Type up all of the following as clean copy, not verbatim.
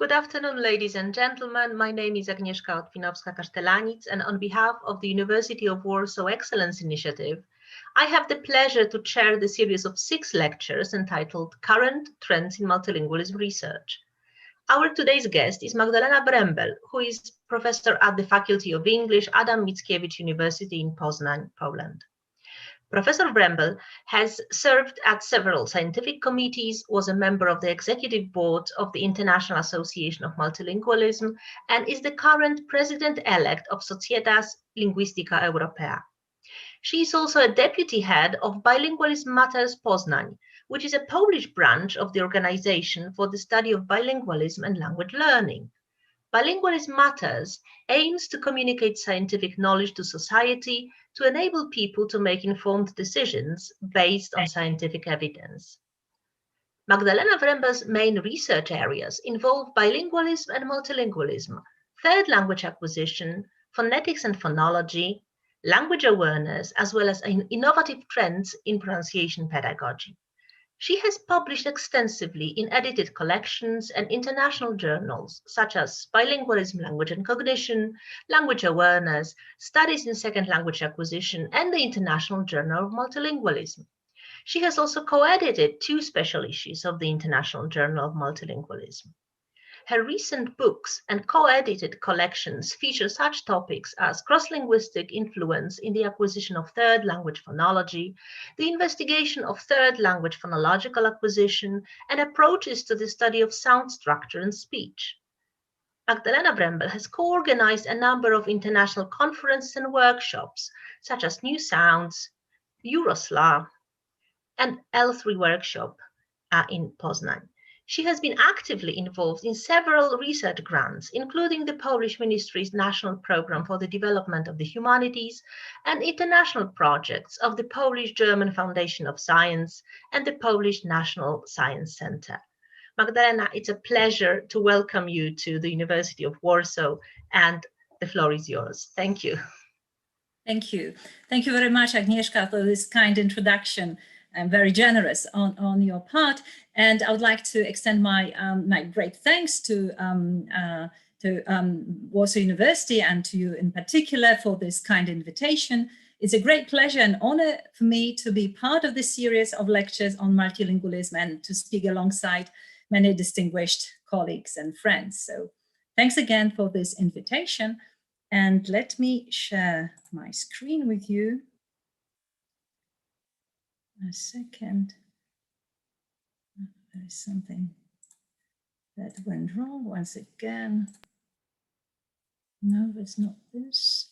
Good afternoon, ladies and gentlemen. My name is Agnieszka Otwinowska-Kasztelanic, and on behalf of the University of Warsaw Excellence Initiative, I have the pleasure to chair the series of 6 lectures entitled Current Trends in Multilingualism Research. Our today's guest is Magdalena Wrembel, who is professor at the Faculty of English, Mickiewicz University in Poznań, Poland. Professor Wrembel has served at several scientific committees, was a member of the executive board of the International Association of Multilingualism, and is the current president-elect of Societas Linguistica Europaea. She is also a deputy head of Bilingualism Matters Poznań, which is a Polish branch of the Organization for the Study of Bilingualism and Language Learning. Bilingualism Matters aims to communicate scientific knowledge to society to enable people to make informed decisions based on scientific evidence. Magdalena Wrembel's main research areas involve bilingualism and multilingualism, third language acquisition, phonetics and phonology, language awareness, as well as innovative trends in pronunciation pedagogy. She has published extensively in edited collections and international journals, such as Bilingualism, Language and Cognition, Language Awareness, Studies in Second Language Acquisition, and the International Journal of Multilingualism. She has also co-edited 2 special issues of the International Journal of Multilingualism. Her recent books and co-edited collections feature such topics as cross-linguistic influence in the acquisition of third language phonology, the investigation of third language phonological acquisition, and approaches to the study of sound structure and speech. Magdalena Wrembel has co-organized a number of international conferences and workshops, such as New Sounds, Eurosla, and L3 workshop in Poznań. She has been actively involved in several research grants, including the Polish Ministry's National Programme for the Development of the Humanities and international projects of the Polish-German Foundation of Science and the Polish National Science Centre. Magdalena, it's a pleasure to welcome you to the University of Warsaw, and the floor is yours. Thank you. Thank you. Thank you very much, Agnieszka, for this kind introduction. I'm very generous on your part, and I would like to extend my my great thanks to Warsaw University and to you in particular for this kind invitation. It's a great pleasure and honor for me to be part of this series of lectures on multilingualism and to speak alongside many distinguished colleagues and friends. So thanks again for this invitation, and let me share my screen with you. A second. There is something that went wrong once again. No, it's not this.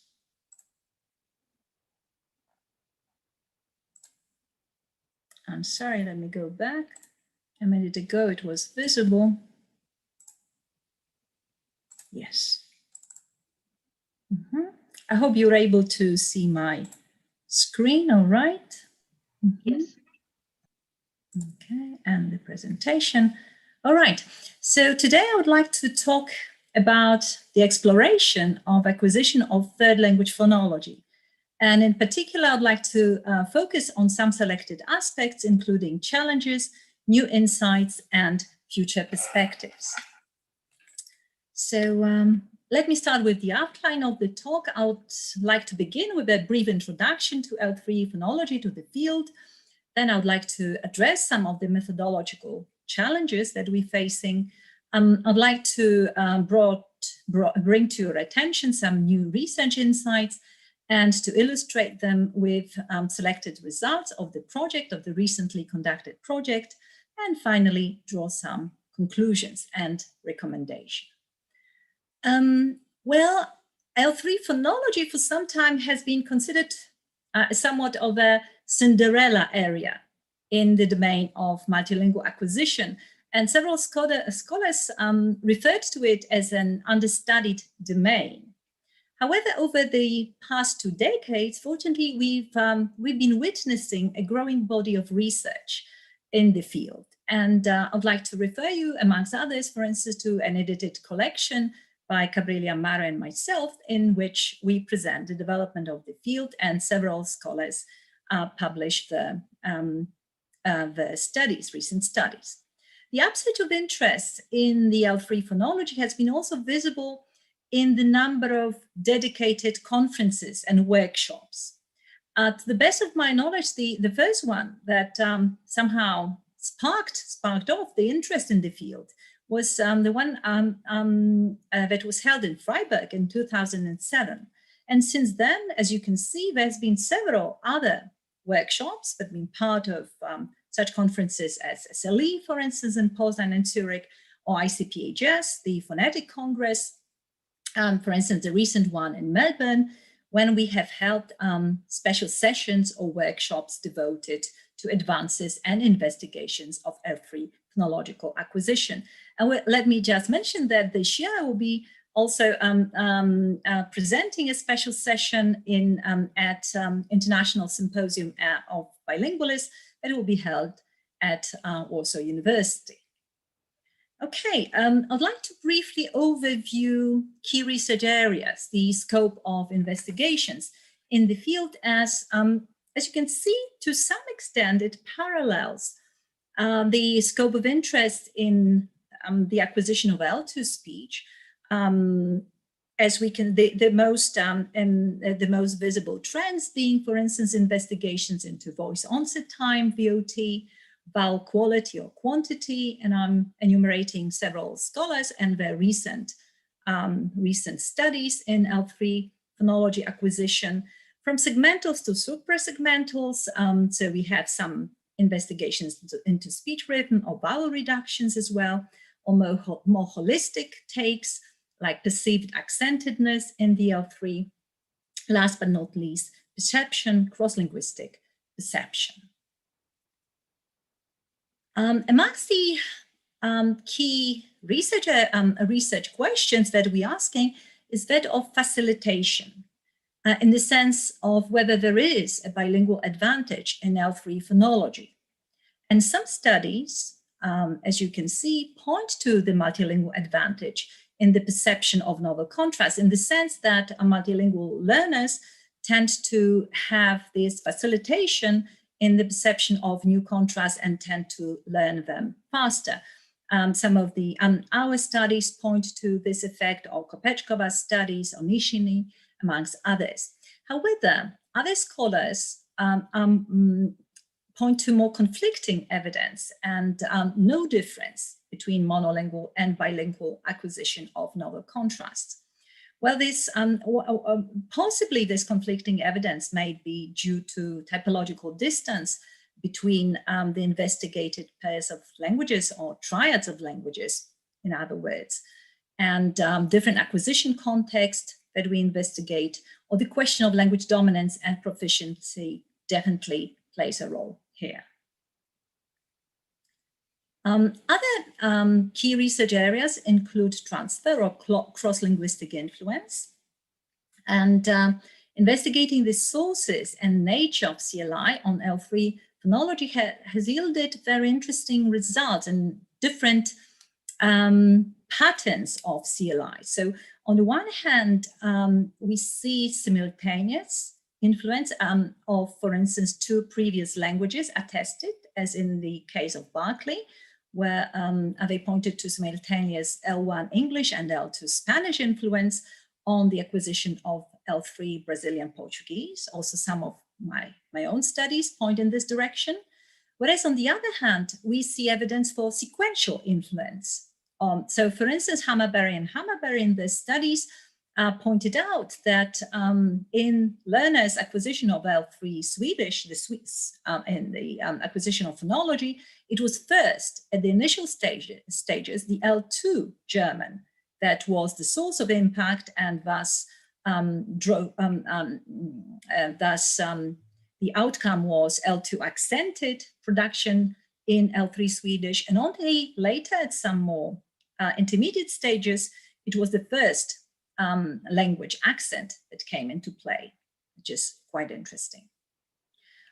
I'm sorry, let me go back. A minute ago it was visible. Yes. I hope you're able to see my screen, all right? Yes. Okay, and the presentation. All right, so today I would like to talk about the exploration of acquisition of third language phonology. And in particular, I'd like to focus on some selected aspects, including challenges, new insights, and future perspectives. So let me start with the outline of the talk. I would like to begin with a brief introduction to L3 phonology, to the field. Then I would like to address some of the methodological challenges that we're facing. I'd like to bring to your attention some new research insights and to illustrate them with selected results of the project, of the recently conducted project, and finally draw some conclusions and recommendations. Well, L3 phonology for some time has been considered somewhat of a Cinderella area in the domain of multilingual acquisition, and several scholars referred to it as an understudied domain. However, over the past 2 decades, fortunately, we've been witnessing a growing body of research in the field, and I'd like to refer you, amongst others, for instance, to an edited collection by Gabriela Mara and myself, in which we present the development of the field, and several scholars published the studies, recent studies. The upsurge of interest in the L3 phonology has been also visible in the number of dedicated conferences and workshops. To the best of my knowledge, the first one that somehow sparked off the interest in the field was the one that was held in Freiburg in 2007. And since then, as you can see, there's been several other workshops that have been part of such conferences as SLE, for instance, in Poznań and Zurich, or ICPHS, the Phonetic Congress, for instance, the recent one in Melbourne, when we have held special sessions or workshops devoted to advances and investigations of L3 phonological acquisition. And let me just mention that this year I will be also presenting a special session at International Symposium of Bilingualism that will be held at Warsaw University. Okay, I'd like to briefly overview key research areas, the scope of investigations in the field. As you can see, to some extent, it parallels the scope of interest in the acquisition of L2 speech, as we can, the most visible trends being, for instance, investigations into voice onset time, VOT, vowel quality or quantity, and I'm enumerating several scholars and their recent studies in L3 phonology acquisition, from segmentals to suprasegmentals. So we have some investigations into speech rhythm or vowel reductions as well, or more holistic takes like perceived accentedness in the L3. Last but not least, perception, cross-linguistic perception. Amongst the key research questions that we're asking is that of facilitation, in the sense of whether there is a bilingual advantage in L3 phonology. And some studies, as you can see, point to the multilingual advantage in the perception of novel contrasts, in the sense that multilingual learners tend to have this facilitation in the perception of new contrasts and tend to learn them faster. Some of our studies point to this effect, or Kopechkova's studies, or Nishini, amongst others. However, other scholars point to more conflicting evidence and no difference between monolingual and bilingual acquisition of novel contrasts. Well, possibly this conflicting evidence may be due to typological distance between the investigated pairs of languages, or triads of languages, in other words, and different acquisition context that we investigate, or the question of language dominance and proficiency definitely plays a role here. Other key research areas include transfer or cross-linguistic influence, and investigating the sources and nature of CLI on L3 phonology has yielded very interesting results and different patterns of CLI. So on the one hand, we see simultaneous influence of, for instance, two previous languages attested, as in the case of Berkeley, where they pointed to simultaneous L1 English and L2 Spanish influence on the acquisition of L3 Brazilian Portuguese. Also, some of my own studies point in this direction. Whereas on the other hand, we see evidence for sequential influence. So for instance, Hammerberry in their studies pointed out that in learners' acquisition of L3 Swedish, the Swedes in the acquisition of phonology, it was first at the initial stages, the L2 German, that was the source of impact, and thus the outcome was L2 accented production in L3 Swedish, and only later at some more intermediate stages, it was the first language accent that came into play, which is quite interesting.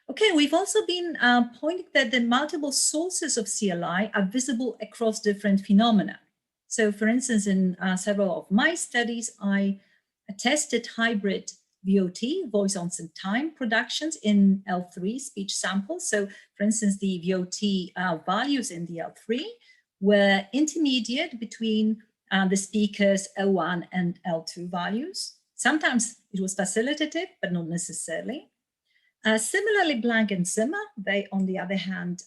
Okay, we've also been pointing that the multiple sources of CLI are visible across different phenomena. So for instance, in several of my studies, I tested hybrid VOT, voice onset time productions in L3 speech samples. So for instance, the VOT values in the L3 were intermediate between the speaker's L1 and L2 values. Sometimes it was facilitative, but not necessarily. Similarly, Blank and Zimmer, they, on the other hand,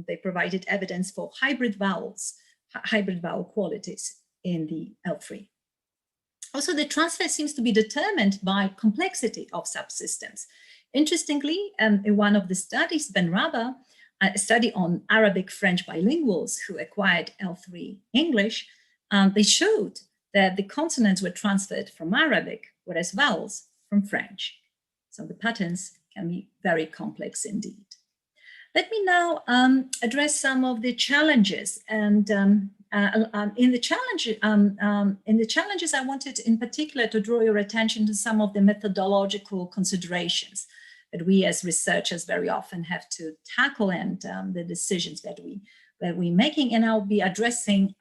they provided evidence for hybrid vowel qualities in the L3. Also, the transfer seems to be determined by complexity of subsystems. Interestingly, in one of the studies, Ben Raba, a study on Arabic-French bilinguals who acquired L3 English, they showed that the consonants were transferred from Arabic, whereas vowels from French. So the patterns can be very complex indeed. Let me now address some of the challenges. And in the challenges, I wanted in particular to draw your attention to some of the methodological considerations that we as researchers very often have to tackle, and the decisions that we're making. And I'll be addressing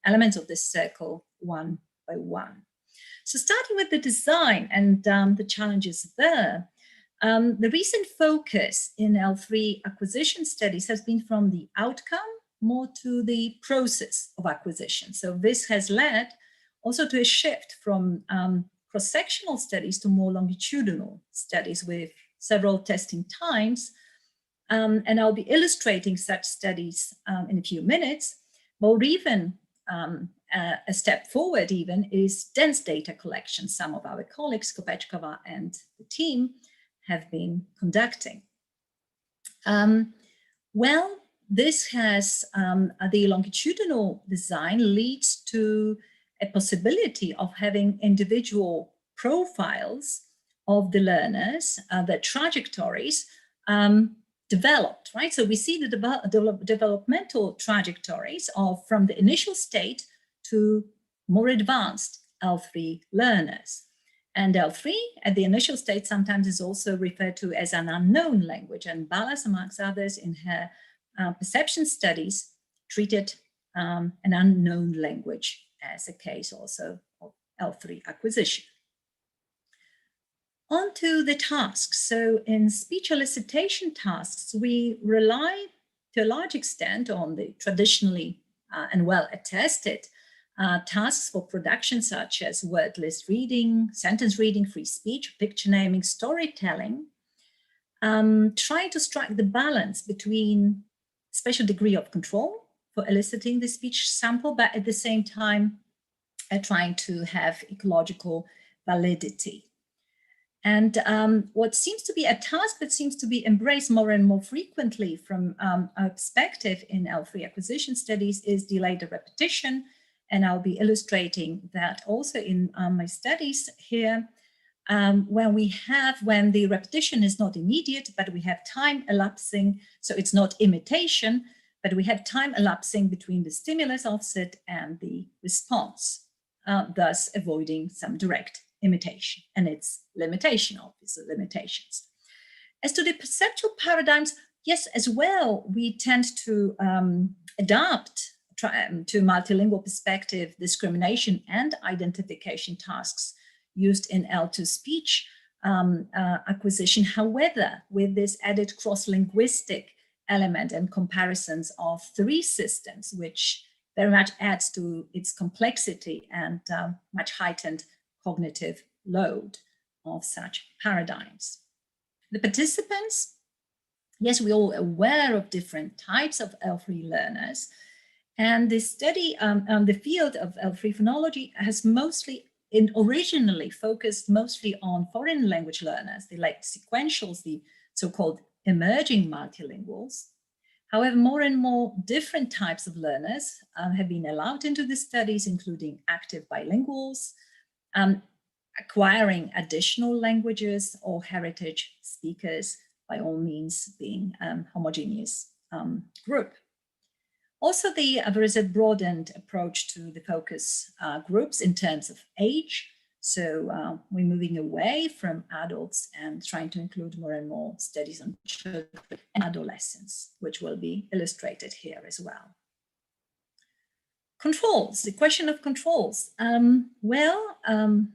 elements of this circle one by one. So starting with the design and the challenges there, the recent focus in L3 acquisition studies has been from the outcome more to the process of acquisition. So this has led also to a shift from cross-sectional studies to more longitudinal studies with several testing times. And I'll be illustrating such studies in a few minutes. Or even a step forward even is dense data collection. Some of our colleagues, Kopečková and the team, have been conducting. Well, this has, the longitudinal design leads to a possibility of having individual profiles of the learners, their trajectories developed, right? So we see the developmental trajectories of from the initial state to more advanced L3 learners. And L3 at the initial state sometimes is also referred to as an unknown language. And Ballas, amongst others, in her perception studies, treated an unknown language as a case also of L3 acquisition. On to the tasks. So in speech elicitation tasks, we rely to a large extent on the traditionally and well attested tasks for production such as word list reading, sentence reading, free speech, picture naming, storytelling, trying to strike the balance between special degree of control for eliciting the speech sample, but at the same time trying to have ecological validity. And what seems to be a task that seems to be embraced more and more frequently from our perspective in L3 acquisition studies is delayed repetition. And I'll be illustrating that also in my studies here, when the repetition is not immediate, but we have time elapsing. So it's not imitation, but we have time elapsing between the stimulus offset and the response, thus avoiding some direct imitation and its limitation, obviously limitations. As to the perceptual paradigms, yes, as well, we tend to adapt to multilingual perspective discrimination and identification tasks used in L2 speech acquisition. However, with this added cross-linguistic element and comparisons of three systems, which very much adds to its complexity and much heightened cognitive load of such paradigms. The participants, yes, we're all aware of different types of L3 learners. And this study, the field of L3 phonology has originally focused mostly on foreign language learners, the like sequentials, the so-called emerging multilinguals. However, more and more different types of learners have been allowed into the studies, including active bilinguals, acquiring additional languages, or heritage speakers, by all means being a homogeneous group. Also, there is a broadened approach to the focus groups in terms of age. So we're moving away from adults and trying to include more and more studies on children and adolescents, which will be illustrated here as well. Controls, the question of controls. In L3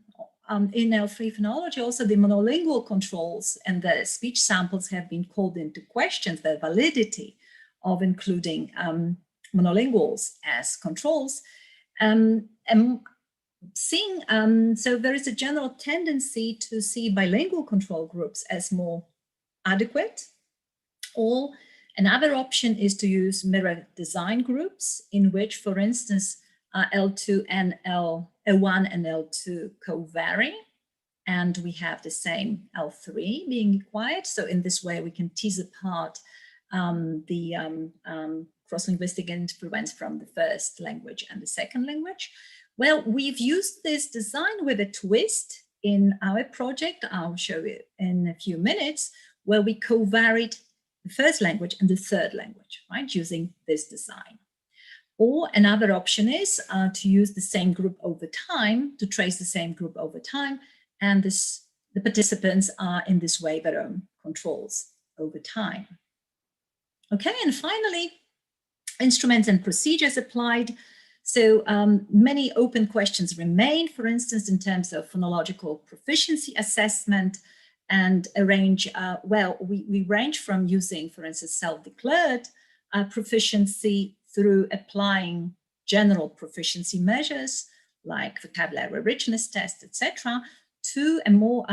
phonology, also the monolingual controls and the speech samples have been called into question, the validity of including monolinguals as controls. So there is a general tendency to see bilingual control groups as more adequate, or another option is to use mirror design groups in which, for instance, L2 and L1 and L2 co-vary, and we have the same L3 being required. So in this way, we can tease apart the cross-linguistic influence from the first language and the second language. Well, we've used this design with a twist in our project. I'll show you in a few minutes, where we co-varied the first language and the third language, right, using this design. Or another option is to use the same group over time, to trace the same group over time, and the participants are in this way their own controls over time. Okay, and finally, instruments and procedures applied. So many open questions remain, for instance, in terms of phonological proficiency assessment, and we range from using, for instance, self-declared proficiency through applying general proficiency measures like vocabulary richness test, etc., to a more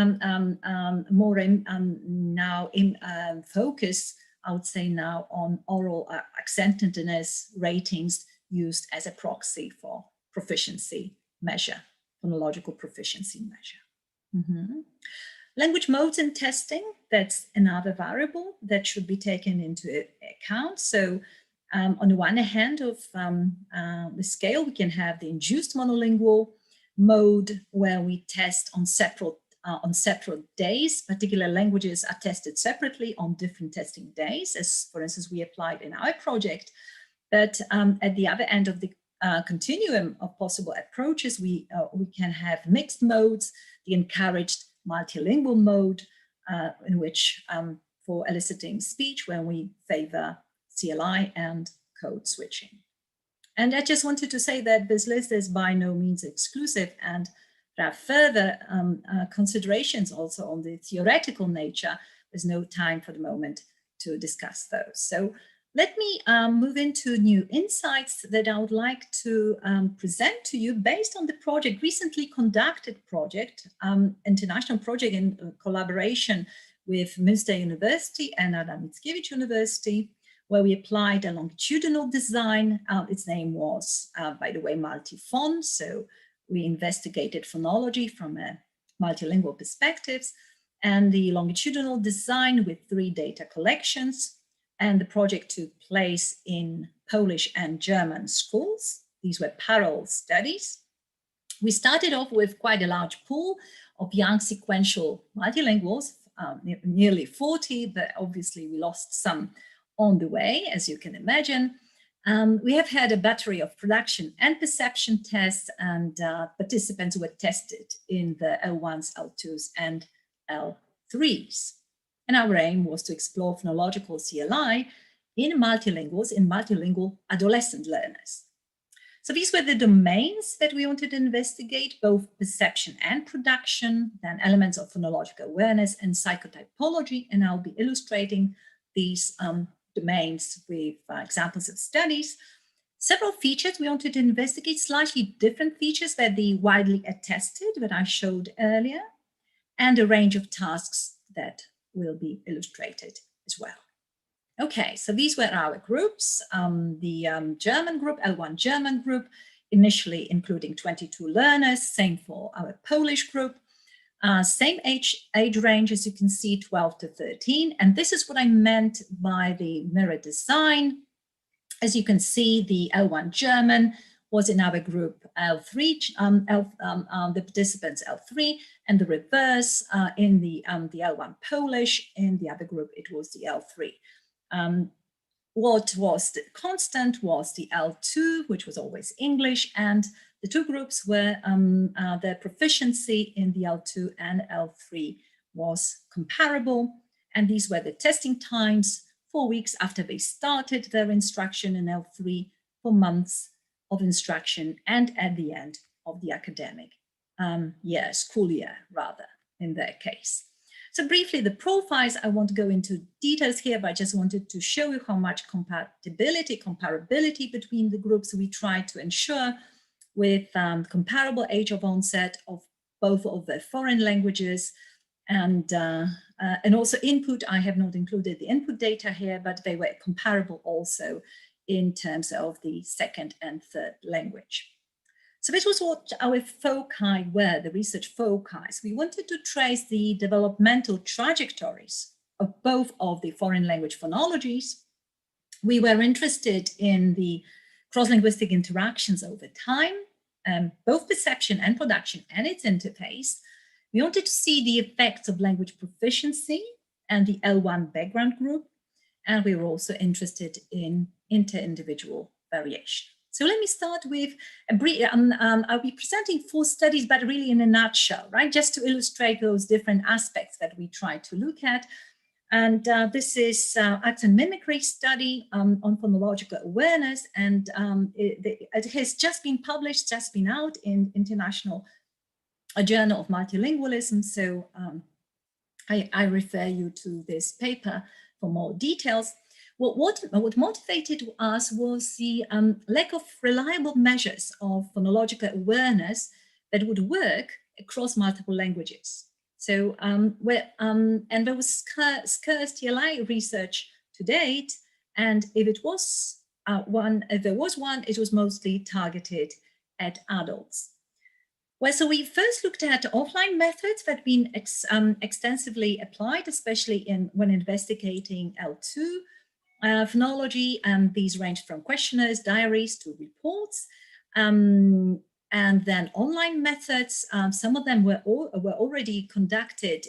focus, I would say now, on oral accentedness ratings used as a proxy for proficiency measure, phonological proficiency measure. Language modes and testing, that's another variable that should be taken into account. So on the one hand of the scale, we can have the induced monolingual mode, where we test on separate days. Particular languages are tested separately on different testing days, as for instance we applied in our project. But at the other end of the continuum of possible approaches, we can have mixed modes, the encouraged multilingual mode, in which for eliciting speech, when we favor CLI and code switching. And I just wanted to say that this list is by no means exclusive, and there are further considerations also on the theoretical nature. There's no time for the moment to discuss those. So let me move into new insights that I would like to present to you based on the recently conducted project, international project in collaboration with Münster University and Mickiewicz University, where we applied a longitudinal design. Its name was, by the way, multi-phon. So we investigated phonology from a multilingual perspectives, and the longitudinal design with 3 data collections. And the project took place in Polish and German schools. These were parallel studies. We started off with quite a large pool of young sequential multilinguals, nearly 40, but obviously we lost some on the way, as you can imagine. We have had a battery of production and perception tests, and participants were tested in the L1s, L2s, and L3s. And our aim was to explore phonological CLI in multilinguals, in multilingual adolescent learners. So these were the domains that we wanted to investigate, both perception and production, then elements of phonological awareness and psychotypology. And I'll be illustrating these domains with examples of studies. Several features we wanted to investigate, slightly different features than the widely attested that I showed earlier, and a range of tasks that will be illustrated as well. Okay, so these were our groups. The German group, L1 German group, initially including 22 learners, same for our Polish group. Same age range, as you can see, 12 to 13. And this is what I meant by the mirror design. As you can see, the L1 German was in our group L3, the participants L3, and the reverse in the L1 Polish. In the other group, it was the L3. What was the constant was the L2, which was always English, and the 2 groups were their proficiency in the L2 and L3 was comparable. And these were the testing times, 4 weeks after they started their instruction in L3, 4 months of instruction, and at the end of the academic school year, rather, in their case. So briefly, the profiles, I won't go into details here, but I just wanted to show you how much comparability between the groups we tried to ensure with comparable age of onset of both of the foreign languages, and also input. I have not included the input data here, but they were comparable also in terms of the second and third language. So this was what our foci were, the research foci. We wanted to trace the developmental trajectories of both of the foreign language phonologies. We were interested in the cross-linguistic interactions over time, both perception and production and its interface. We wanted to see the effects of language proficiency and the L1 background group, and we were also interested in inter-individual variation. So let me start with a brief, I'll be presenting 4 studies, but really in a nutshell, right? Just to illustrate those different aspects that we try to look at. And this is accent mimicry study on phonological awareness. And it has just been published, just been out in International Journal of Multilingualism. So I refer you to this paper for more details. What motivated us was the lack of reliable measures of phonological awareness that would work across multiple languages. So, and there was scarce TLI research to date, and if there was one, it was mostly targeted at adults. Well, so we first looked at offline methods that have been extensively applied, especially when investigating L2 phonology, and these range from questionnaires, diaries to reports, and then online methods. Some of them were already conducted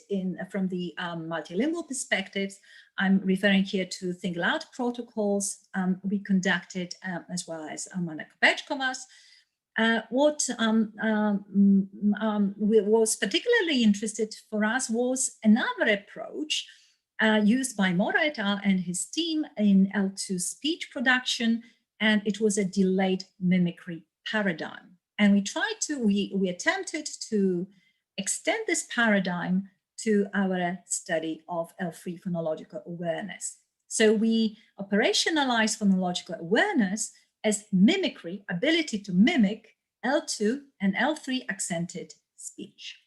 from the multilingual perspectives. I'm referring here to think aloud protocols we conducted, as well as Amanda Kopeczkowa's. What was particularly interested for us was another approach used by Mora et al. And his team in L2 speech production, and it was a delayed mimicry paradigm. And we attempted to extend this paradigm to our study of L3 phonological awareness. So we operationalized phonological awareness as mimicry, ability to mimic L2 and L3 accented speech.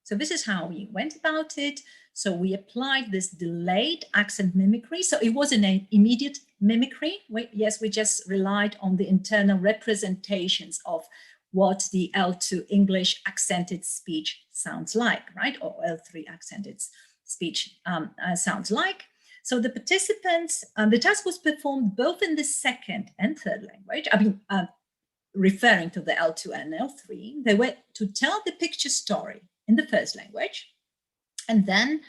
So this is how we went about it. So we applied this delayed accent mimicry. So it wasn't an immediate mimicry. We just relied on the internal representations of what the L2 English accented speech sounds like, right? Or L3 accented speech sounds like. So the participants, the task was performed both in the second and third language. I mean, referring to the L2 and L3, they were to tell the picture story in the first language, and then,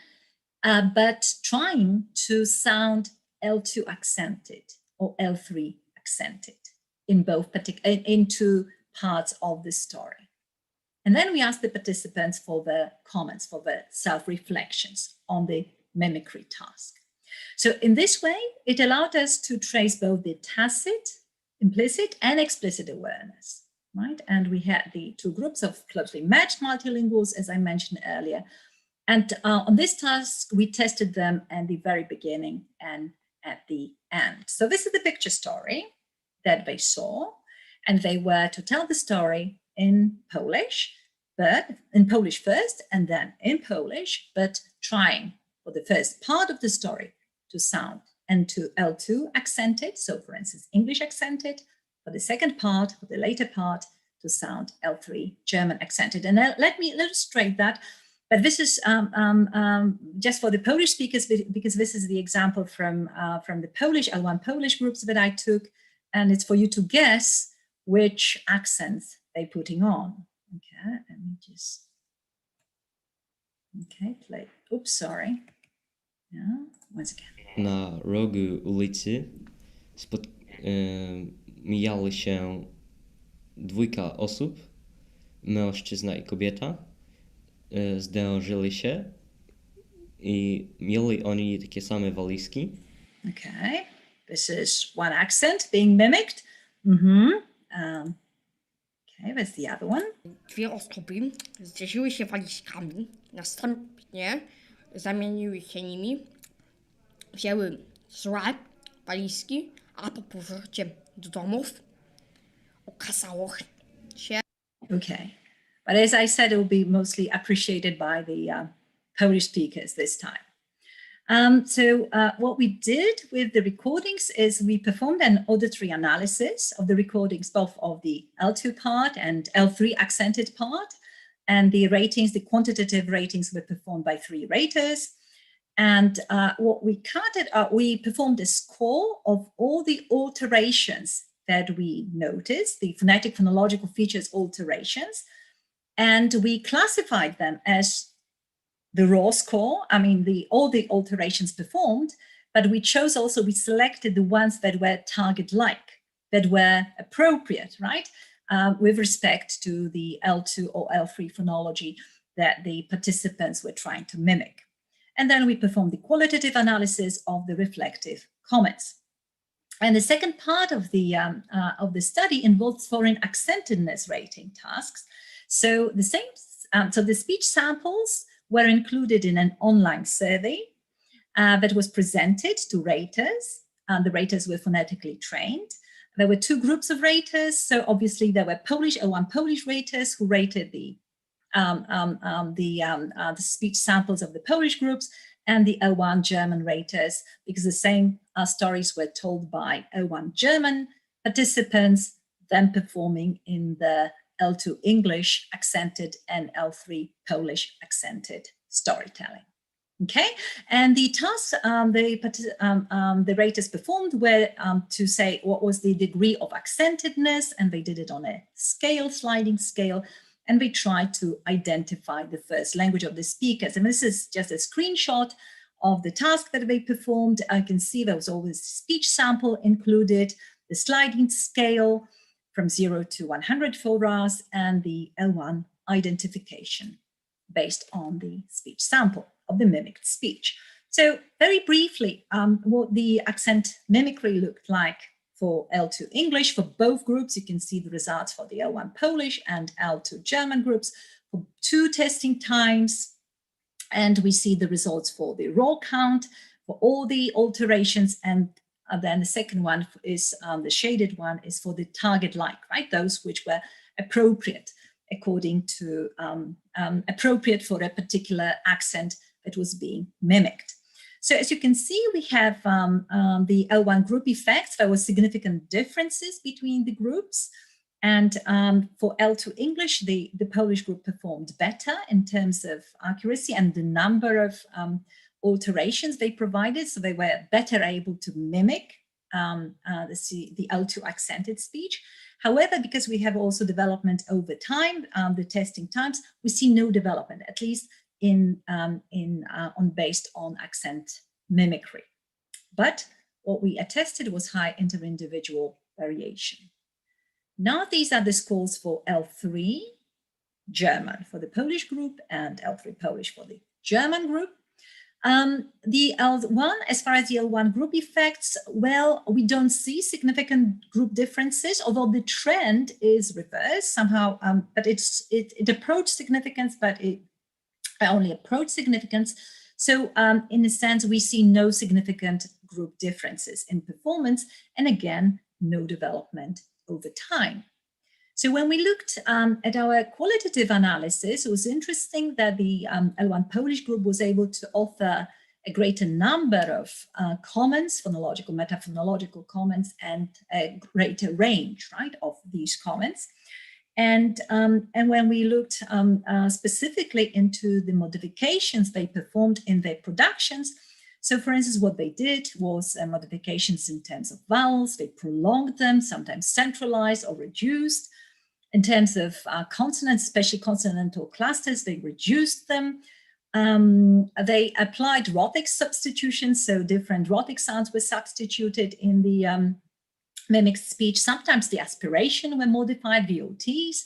but trying to sound L2 accented or L3 accented in both in 2 parts of the story. And then we asked the participants for the comments, for the self-reflections on the mimicry task. So in this way, it allowed us to trace both the tacit, implicit, and explicit awareness, right? And we had the 2 groups of closely matched multilinguals, as I mentioned earlier. And on this task, we tested them at the very beginning and at the end. So this is the picture story that they saw, and they were to tell the story in Polish, but in Polish first, and then in Polish, but trying for the first part of the story to sound and to L2 accented. So for instance, English accented, for the second part, for the later part, to sound L3 German accented. And let me illustrate that. But this is just for the Polish speakers, because this is the example from the Polish, L1 Polish groups that I took. And it's for you to guess which accents they're putting on. Okay, let me just, okay, play, oops, sorry. Yeah, once again. Na rogu ulicy mijały się 2 osób, mężczyzna i kobieta, zderzyli się i mieli oni takie same walizki. Okay, this is one accent being mimicked. Okay, where's the other one? 2 osoby zderzyły się walizkami, następnie zamieniły się nimi, wzięły złe walizki, a po powrocie do domów okazało się. Okay, but as I said, it will be mostly appreciated by the Polish speakers this time. What we did with the recordings is we performed an auditory analysis of the recordings, both of the L2 part and L3 accented part. And the ratings, the quantitative ratings were performed by 3 raters. And what we counted, we performed a score of all the alterations that we noticed, the phonetic phonological features alterations. And we classified them as the raw score, I mean, all the alterations performed, but we selected the ones that were target-like, that were appropriate, right, with respect to the L2 or L3 phonology that the participants were trying to mimic. And then we performed the qualitative analysis of the reflective comments. And the second part of the study involved foreign accentedness rating tasks. So the speech samples were included in an online survey that was presented to raters. The raters were phonetically trained. There were 2 groups of raters. So obviously there were L1 Polish raters who rated the speech samples of the Polish groups, and the L1 German raters, because the same stories were told by L1 German participants, then performing in the L2 English accented and L3 Polish accented storytelling. Okay, and the tasks the raters performed were to say what was the degree of accentedness, and they did it on a sliding scale, and they tried to identify the first language of the speakers. And this is just a screenshot of the task that they performed. I can see there was always a speech sample included, the sliding scale from 0 to 100 FORAs, and the L1 identification based on the speech sample of the mimicked speech. So very briefly, what the accent mimicry looked like for L2 English for both groups. You can see the results for the L1 Polish and L2 German groups for 2 testing times. And we see the results for the raw count for all the alterations. And then the second one is the shaded one is for the target-like, right? Those which were appropriate according to appropriate for a particular accent that was being mimicked. So as you can see, we have the L1 group effects. There were significant differences between the groups. And for L2 English, the Polish group performed better in terms of accuracy and the number of alterations they provided. So they were better able to mimic the L2 accented speech. However, because we have also development over time, the testing times, we see no development, at least based on accent mimicry. But what we attested was high inter-individual variation. Now these are the scores for L3 German for the Polish group and L3 Polish for the German group. The L1, as far as the L1 group effects, well, we don't see significant group differences, although the trend is reversed somehow, but it approached significance, but it only approached significance. So in a sense, we see no significant group differences in performance, and again, no development over time. So when we looked at our qualitative analysis, it was interesting that the L1 Polish group was able to offer a greater number of comments, phonological, metaphonological comments, and a greater range, right, of these comments. And when we looked specifically into the modifications they performed in their productions, so for instance, what they did was modifications in terms of vowels. They prolonged them, sometimes centralized or reduced. In terms of consonants, especially consonantal clusters, they reduced them. They applied rhotic substitutions, so different rhotic sounds were substituted in the mimicked speech. Sometimes the aspiration were modified, VOTs.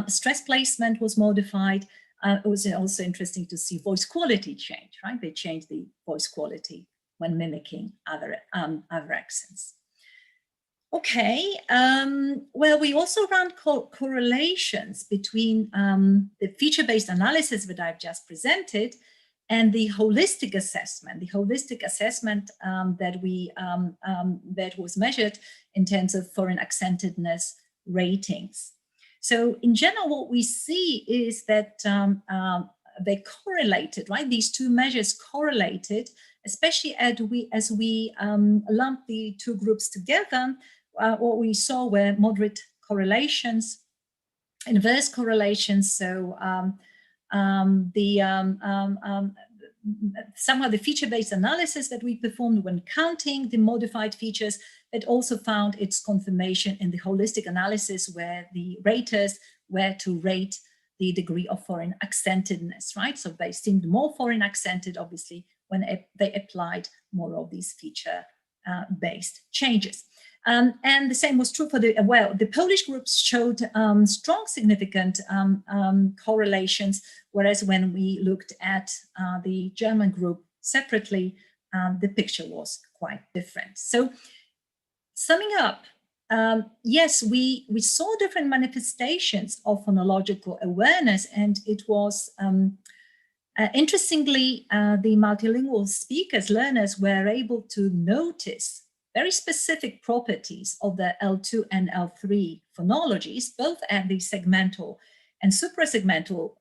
Stress placement was modified. It was also interesting to see voice quality change, right? They changed the voice quality when mimicking other accents. Okay, well, we also ran correlations between the feature-based analysis that I've just presented and the holistic assessment that was measured in terms of foreign accentedness ratings. So in general, what we see is that they correlated, right? These two measures correlated, especially as we lumped the two groups together. What we saw were moderate correlations, inverse correlations. So somehow the feature-based analysis that we performed when counting the modified features, it also found its confirmation in the holistic analysis, where the raters were to rate the degree of foreign accentedness, right? So they seemed more foreign accented, obviously, when they applied more of these feature-based changes. And the same was true for the Polish groups showed strong, significant correlations, whereas when we looked at the German group separately, the picture was quite different. So summing up, yes, we saw different manifestations of phonological awareness, and it was interestingly, the multilingual speakers, learners, were able to notice very specific properties of the L2 and L3 phonologies, both at the segmental and suprasegmental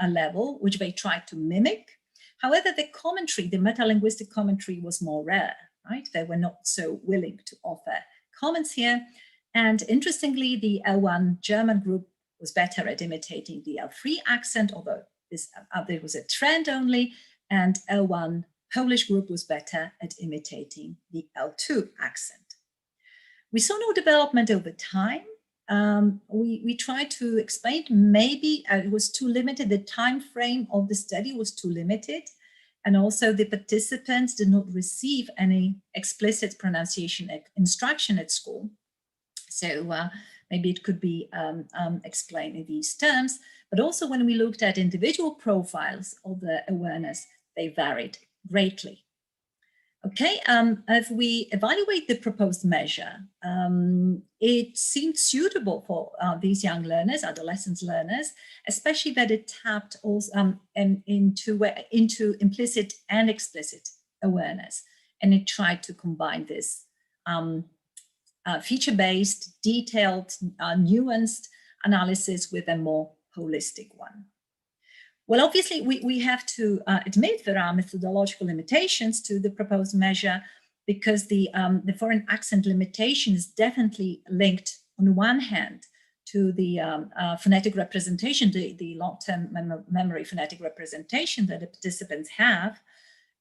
level, which they tried to mimic. However, the commentary, the metalinguistic commentary, was more rare, right? They were not so willing to offer comments here. And interestingly, the L1 German group was better at imitating the L3 accent, although there was a trend only, and L1 Polish group was better at imitating the L2 accent. We saw no development over time. We tried to explain maybe it was too limited, the time frame of the study was too limited, and also the participants did not receive any explicit pronunciation instruction at school. So maybe it could be explained in these terms, but also when we looked at individual profiles of the awareness, they varied greatly. Okay, if we evaluate the proposed measure, it seemed suitable for these young learners, adolescent learners, especially that it tapped also into implicit and explicit awareness, and it tried to combine this feature-based, detailed, nuanced analysis with a more holistic one. Well, obviously, we have to admit there are methodological limitations to the proposed measure, because the foreign accent limitation is definitely linked, on one hand, to the phonetic representation, the long-term memory phonetic representation that the participants have.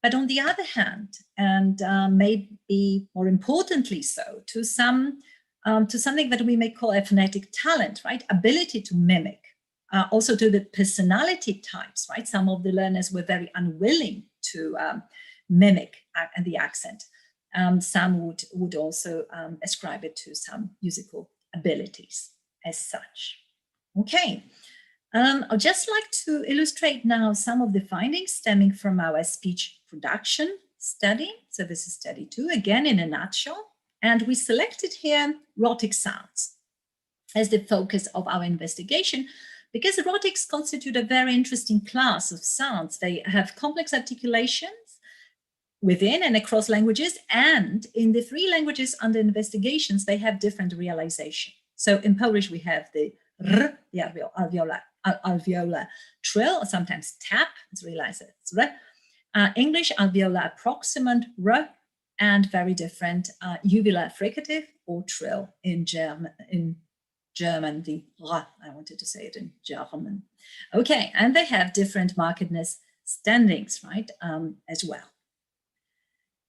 But on the other hand, and maybe more importantly so, to something that we may call a phonetic talent, right? Ability to mimic. Also to the personality types, right? Some of the learners were very unwilling to mimic the accent. Some would also ascribe it to some musical abilities as such. Okay, I'd just like to illustrate now some of the findings stemming from our speech production study. So this is study 2, again in a nutshell. And we selected here rhotic sounds as the focus of our investigation, because rhotics constitute a very interesting class of sounds. They have complex articulations within and across languages, and in the 3 languages under investigations, they have different realization. So in Polish, we have the r, the alveolar trill, or sometimes tap, it's realized it's r. English, alveolar approximant, r, and very different uvular fricative or trill in German, the ra, I wanted to say it in German. Okay, and they have different markedness standings, right, as well.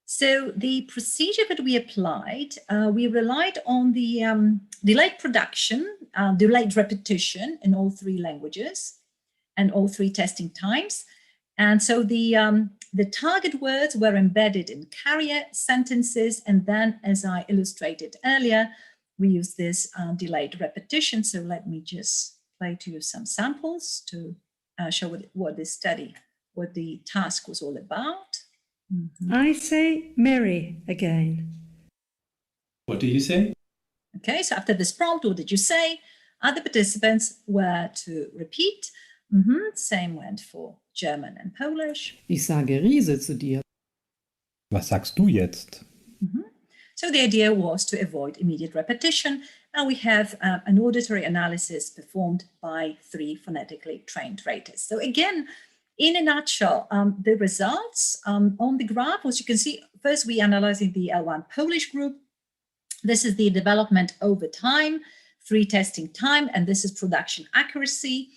So the procedure that we applied, we relied on the delayed production, delayed repetition in all 3 languages and all 3 testing times. And so the target words were embedded in carrier sentences, and then, as I illustrated earlier, we use this delayed repetition. So let me just play to you some samples to show what the task was all about. Mm-hmm. I say Mary again. What do you say? Okay, so after this prompt, what did you say? Other participants were to repeat Same went for German and Polish. Ich sage Riese zu dir. Was sagst du jetzt? So the idea was to avoid immediate repetition. Now we have an auditory analysis performed by 3 phonetically trained raters. So again, in a nutshell, the results on the graph, as you can see, first we analyzing the L1 Polish group. This is the development over time, 3 testing time, and this is production accuracy.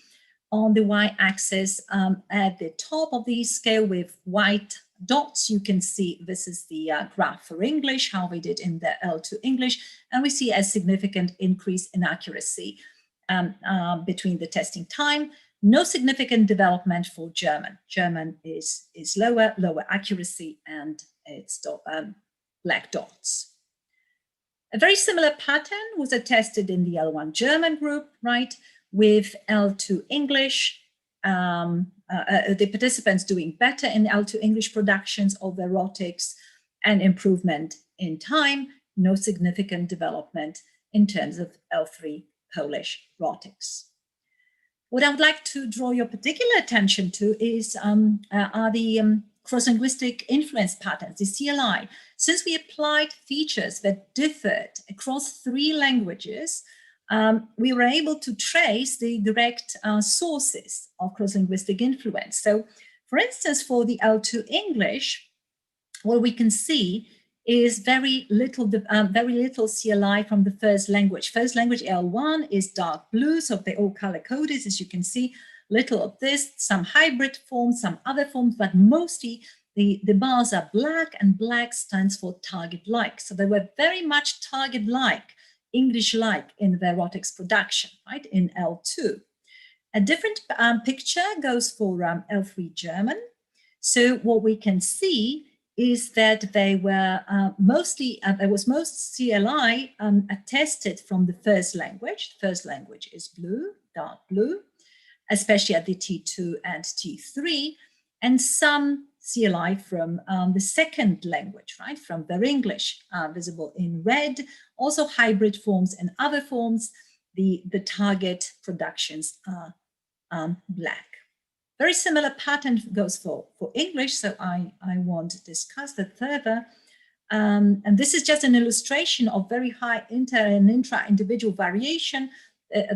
On the y-axis, at the top of the scale with white dots, you can see this is the graph for English, how we did in the L2 English, and we see a significant increase in accuracy between the testing time. No significant development for German. German is lower accuracy, and it's black dots. A very similar pattern was attested in the L1 German group, right? With L2 English, the participants doing better in L2 English productions of erotics and improvement in time, no significant development in terms of L3 Polish erotics. What I would like to draw your particular attention to is are the cross-linguistic influence patterns, the CLI. Since we applied features that differed across 3 languages, we were able to trace the direct sources of cross-linguistic influence. So, for instance, for the L2 English, what we can see is very little CLI from the first language. First language L1 is dark blue, so they're all color-coded, as you can see. Little of this, some hybrid forms, some other forms, but mostly the bars are black, and black stands for target-like. So they were very much target-like, English-like in the erotics production, right, in L2. A different picture goes for L3 German. So what we can see is that they were there was most CLI attested from the first language. The first language is blue, dark blue, especially at the T2 and T3, and some CLI from the second language, right, from their English, visible in red, also hybrid forms and other forms. The target productions are black. Very similar pattern goes for English, so I won't discuss that further. And this is just an illustration of very high inter and intra-individual variation.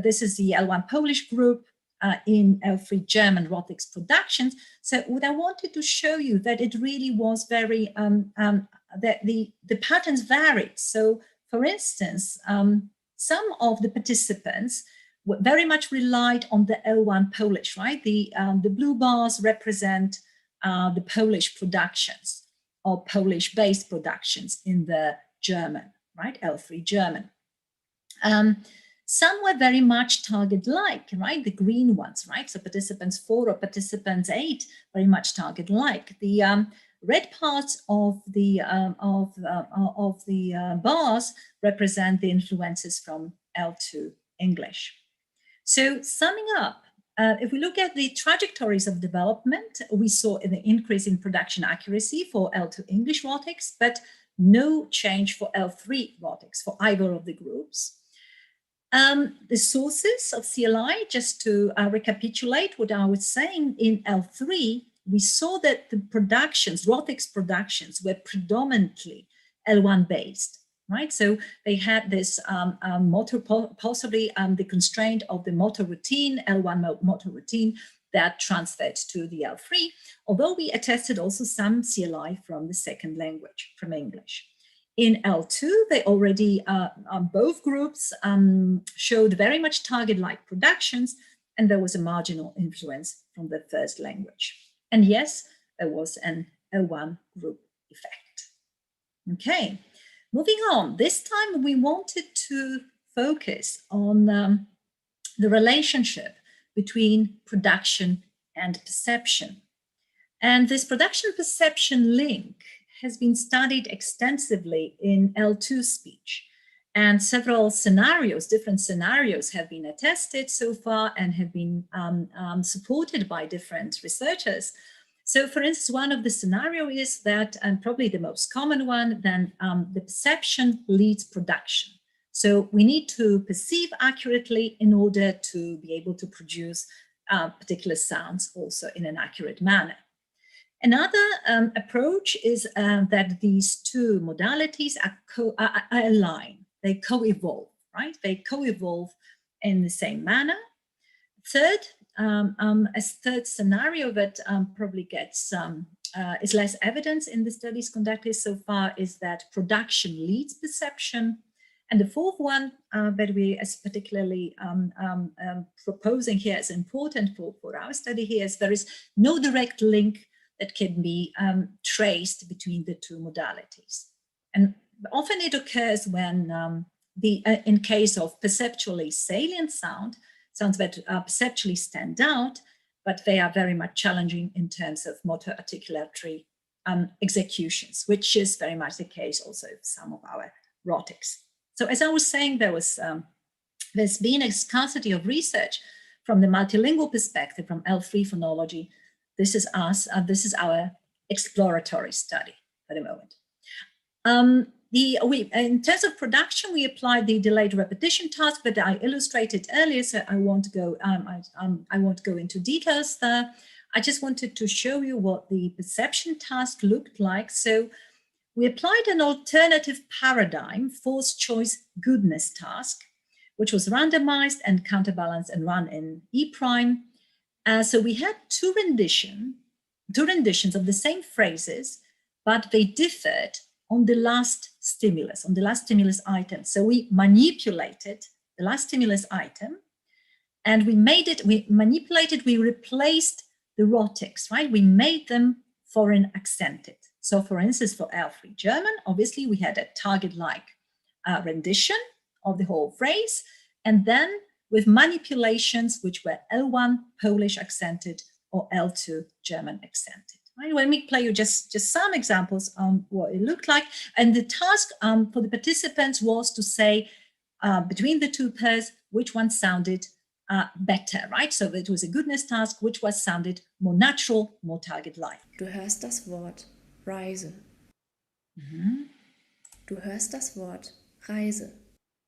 This is the L1 Polish group in L3 German erotics productions. So what I wanted to show you that it really was very, that the patterns varied. So for instance, some of the participants very much relied on the L1 Polish, right? The blue bars represent the Polish productions or Polish-based productions in the German, right? L3 German. Some were very much target-like, right? The green ones, right? So participants 4 or participants 8, very much target-like. The red parts of the bars represent the influences from L2 English. So summing up, if we look at the trajectories of development, we saw an increase in production accuracy for L2 English erotics, but no change for L3 erotics for either of the groups. The sources of CLI, just to recapitulate what I was saying, in L3, we saw that the productions, erotics productions, were predominantly L1 based. Right, so they had this motor, possibly the constraint of the motor routine, L1 motor routine, that transferred to the L3, although we attested also some CLI from the second language, from English. In L2, they already, both groups showed very much target-like productions, and there was a marginal influence from the first language. And yes, there was an L1 group effect. Okay. Moving on, this time we wanted to focus on the relationship between production and perception. And this production-perception link has been studied extensively in L2 speech. And several scenarios, different scenarios have been attested so far and have been supported by different researchers. So for instance, one of the scenarios is that, and probably the most common one, then the perception leads production. So we need to perceive accurately in order to be able to produce particular sounds also in an accurate manner. Another approach is that these two modalities are aligned. They co-evolve, right? They co-evolve in the same manner. Third, a third scenario that probably gets is less evidence in the studies conducted so far is that production leads perception. And the fourth one that we are particularly proposing here as important for our study here is there is no direct link that can be traced between the two modalities. And often it occurs when in case of perceptually salient sounds that perceptually stand out, but they are very much challenging in terms of motor articulatory executions, which is very much the case also of some of our rhotics. So as I was saying, there's been a scarcity of research from the multilingual perspective, from L3 phonology. This is our exploratory study for the moment. In terms of production, we applied the delayed repetition task that I illustrated earlier, so I won't go into details there. I just wanted to show you what the perception task looked like. So we applied an alternative paradigm, force choice goodness task, which was randomized and counterbalanced and run in E prime. So we had two renditions of the same phrases, but they differed on the last stimulus item. So we manipulated the last stimulus item and we replaced the rhotics, right? We made them foreign accented. So for instance, for L3 German, obviously we had a target-like rendition of the whole phrase, and then with manipulations which were L1 Polish accented or L2 German accented. Right? Let me play you just some examples on what it looked like. And the task for the participants was to say between the two pairs, which one sounded better, right? So it was a goodness task, which was sounded more natural, more target-like. Du hörst das Wort Reise. Du hörst das Wort Reise.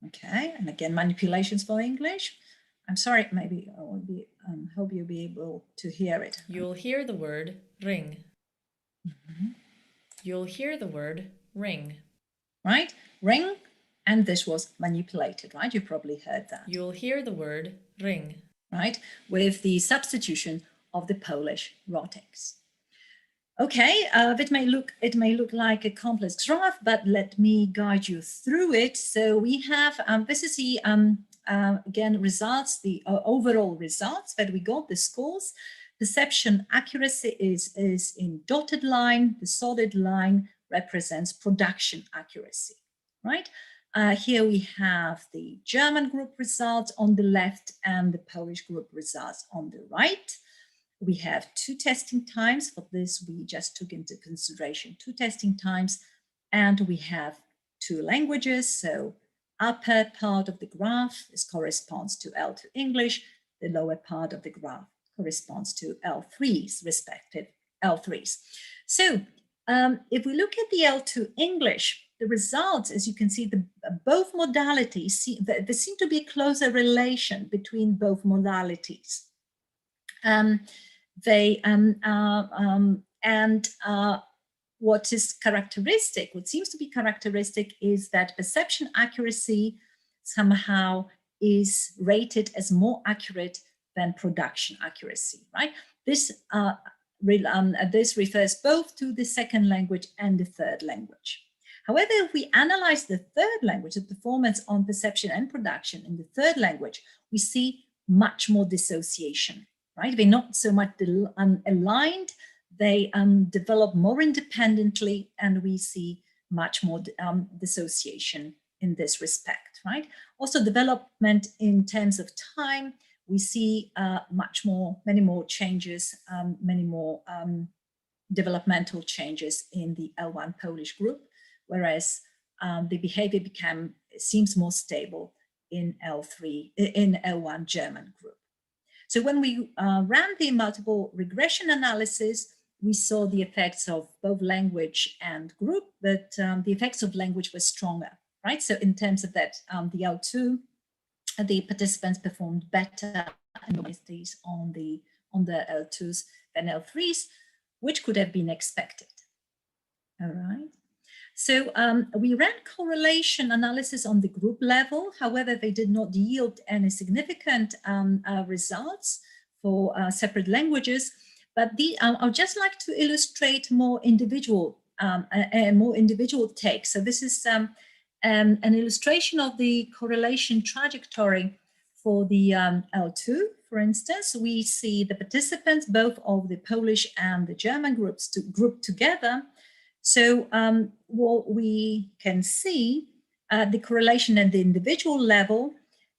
Okay, and again, manipulations for English. I'm sorry, maybe I will be, hope you'll be able to hear it. You'll hear the word ring. You'll hear the word ring. Right, ring, and this was manipulated, right? You probably heard that. You'll hear the word ring. Right, with the substitution of the Polish rhotics. Okay, it may look like a complex graph, but let me guide you through it. So we have, this is the, again, results, the overall results that we got, the scores. Perception accuracy is in dotted line. The solid line represents production accuracy, right? Here we have the German group results on the left and the Polish group results on the right. We have two testing times. For this, we just took into consideration two testing times, and we have two languages. So upper part of the graph corresponds to L2 English. The lower part of the graph corresponds to L3's, respective L3s. So if we look at the L2 English, the results, as you can see, both modalities, there seem to be a closer relation between both modalities. What is characteristic, what seems to be characteristic, is that perception accuracy somehow is rated as more accurate than production accuracy, right? This refers both to the second language and the third language. However, if we analyze the third language, the performance on perception and production in the third language, we see much more dissociation, right? They're not so much aligned, they develop more independently, and we see much more dissociation in this respect, right? Also development in terms of time, we see many more changes, many more developmental changes in the L1 Polish group, whereas the behavior seems more stable in L1 German group. So when we ran the multiple regression analysis, we saw the effects of both language and group, but the effects of language were stronger, right? So in terms of that, the L2, the participants performed better anomalies on the L2s and L3s, which could have been expected. All right. So we ran correlation analysis on the group level. However, they did not yield any significant results for separate languages. But I'd just like to illustrate more individual takes. So this is an illustration of the correlation trajectory for the L2. For instance, we see the participants, both of the Polish and the German groups, grouped together. So what we can see, the correlation at the individual level,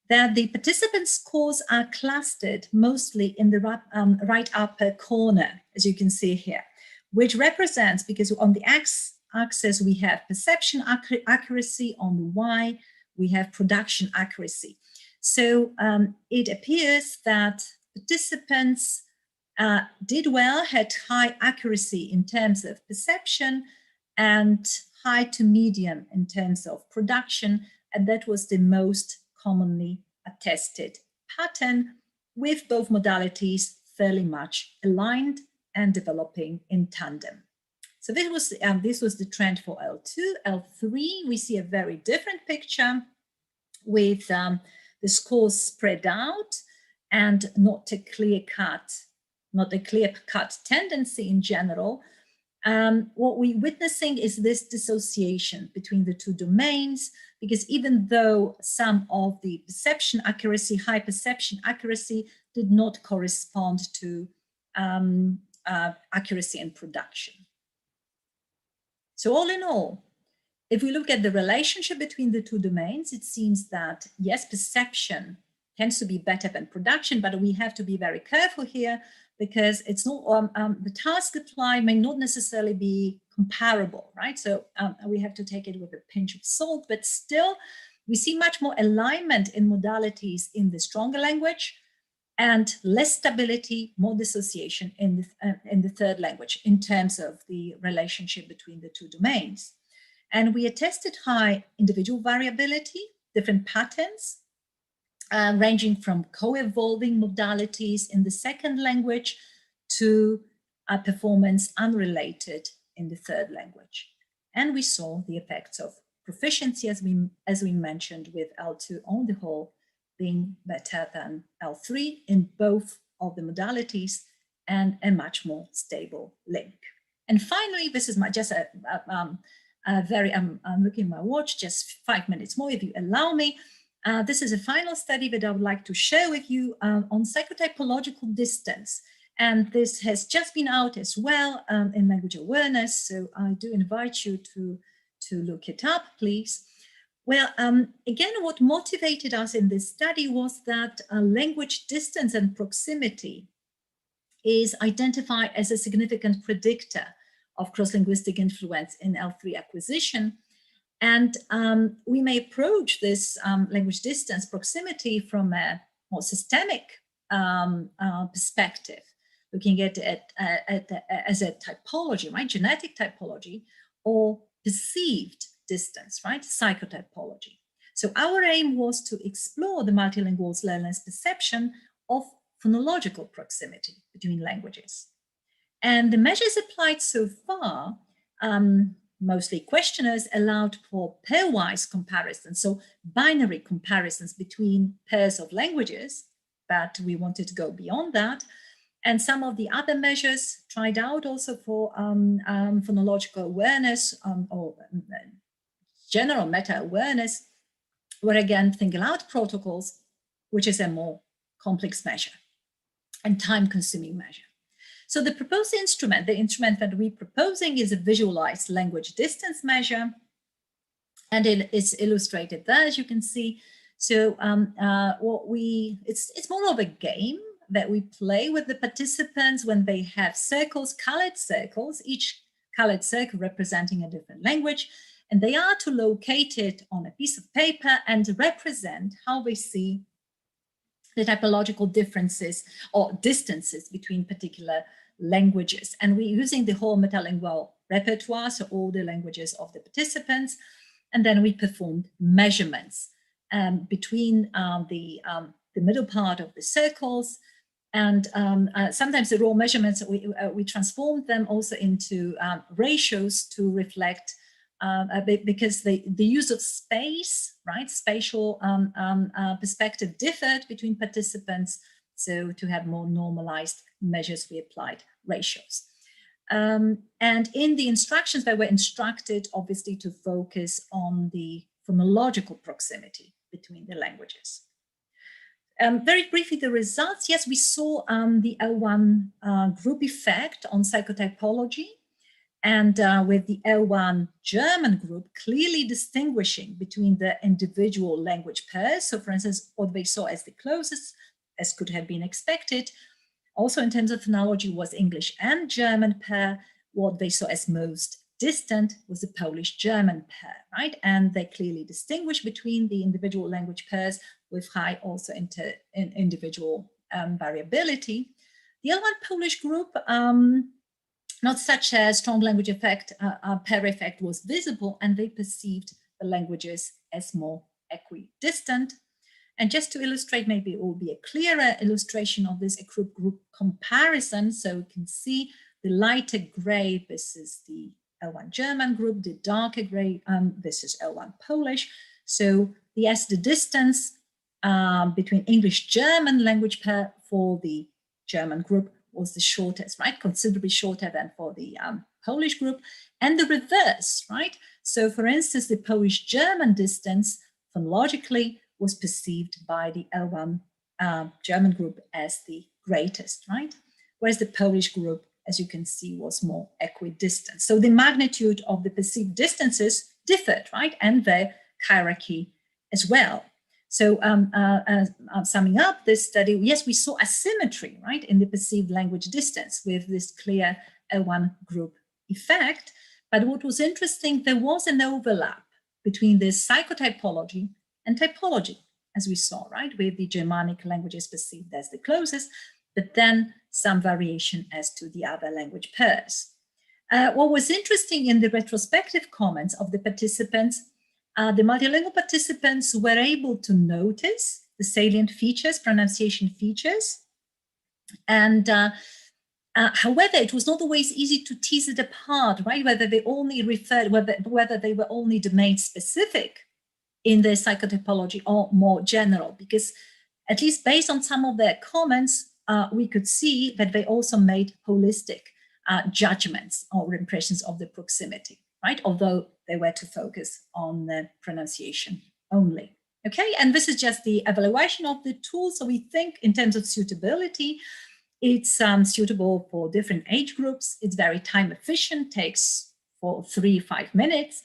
that the participant scores are clustered mostly in the right upper corner, as you can see here, which represents, because on the x-axis we have perception accuracy, on the y we have production accuracy. So it appears that participants did well, had high accuracy in terms of perception and high to medium in terms of production, and that was the most commonly attested pattern, with both modalities fairly much aligned and developing in tandem. So this was the trend for L2. L3, we see a very different picture with the scores spread out and not a clear-cut tendency in general. What we're witnessing is this dissociation between the two domains, because even though some of the perception accuracy, high perception accuracy, did not correspond to accuracy in production. So all in all, if we look at the relationship between the two domains, it seems that, yes, perception tends to be better than production, but we have to be very careful here, because it's not the task applied may not necessarily be comparable, right? So we have to take it with a pinch of salt, but still we see much more alignment in modalities in the stronger language and less stability, more dissociation in the third language in terms of the relationship between the two domains. And we attested high individual variability, different patterns, ranging from co-evolving modalities in the second language to performance unrelated in the third language. And we saw the effects of proficiency, as we mentioned, with L2 on the whole being better than L3 in both of the modalities, and a much more stable link. And finally, this is just I'm looking at my watch, just 5 minutes more, if you allow me. This is a final study that I would like to share with you on psychotypological distance. And this has just been out as well in language awareness. So I do invite you to look it up, please. Well, again, what motivated us in this study was that language distance and proximity is identified as a significant predictor of cross-linguistic influence in L3 acquisition. And we may approach this language distance proximity from a more systemic perspective, looking at it as a typology, right? Genetic typology, or perceived distance, right? Psychotypology. So our aim was to explore the multilingual learner's perception of phonological proximity between languages. And the measures applied so far, mostly questionnaires, allowed for pairwise comparisons, so binary comparisons between pairs of languages, but we wanted to go beyond that. And some of the other measures tried out also for phonological awareness or general meta-awareness were again single-out protocols, which is a more complex measure and time-consuming measure. So the proposed instrument, the instrument that we're proposing, is a visualized language distance measure, and it is illustrated there, as you can see. So it's more of a game that we play with the participants when they have circles, colored circles, each colored circle representing a different language, and they are to locate it on a piece of paper and represent how they see the typological differences or distances between particular languages. And we're using the whole metalingual repertoire, so all the languages of the participants. And then we performed measurements between the the middle part of the circles. And sometimes the raw measurements, we transformed them also into ratios to reflect, because the use of space, right, spatial perspective differed between participants. So to have more normalized measures, we applied ratios. And in the instructions, they were instructed, obviously, to focus on the phonological proximity between the languages. Very briefly, the results. Yes, we saw the L1 group effect on psychotypology, and with the L1 German group clearly distinguishing between the individual language pairs. So, for instance, what they saw as the closest, as could have been expected, also in terms of phonology, was English and German pair. What they saw as most distant was the Polish-German pair, right? And they clearly distinguish between the individual language pairs with high also individual variability. The L1 Polish group, not such a strong language effect, pair effect was visible, and they perceived the languages as more equidistant. And just to illustrate, maybe it will be a clearer illustration of this group comparison. So you can see the lighter gray, this is the L1 German group, the darker gray, this is L1 Polish. So yes, the distance between English-German language pair for the German group was the shortest, right? Considerably shorter than for the Polish group, and the reverse, right? So for instance, the Polish-German distance phonologically was perceived by the L1 German group as the greatest, right? Whereas the Polish group, as you can see, was more equidistant. So the magnitude of the perceived distances differed, right? And the hierarchy as well. So summing up this study, yes, we saw asymmetry, right, in the perceived language distance with this clear L1 group effect. But what was interesting, there was an overlap between this psychotypology and typology, as we saw, right, with the Germanic languages perceived as the closest, but then some variation as to the other language pairs. What was interesting in the retrospective comments of the participants, the multilingual participants were able to notice the salient features, pronunciation features, and however, it was not always easy to tease it apart, right? Whether they only referred, whether they were only domain specific in their psychotypology or more general, because at least based on some of their comments, we could see that they also made holistic judgments or impressions of the proximity, right? Although they were to focus on the pronunciation only. Okay, and this is just the evaluation of the tool. So we think in terms of suitability, it's suitable for different age groups. It's very time efficient, takes for 3-5 minutes.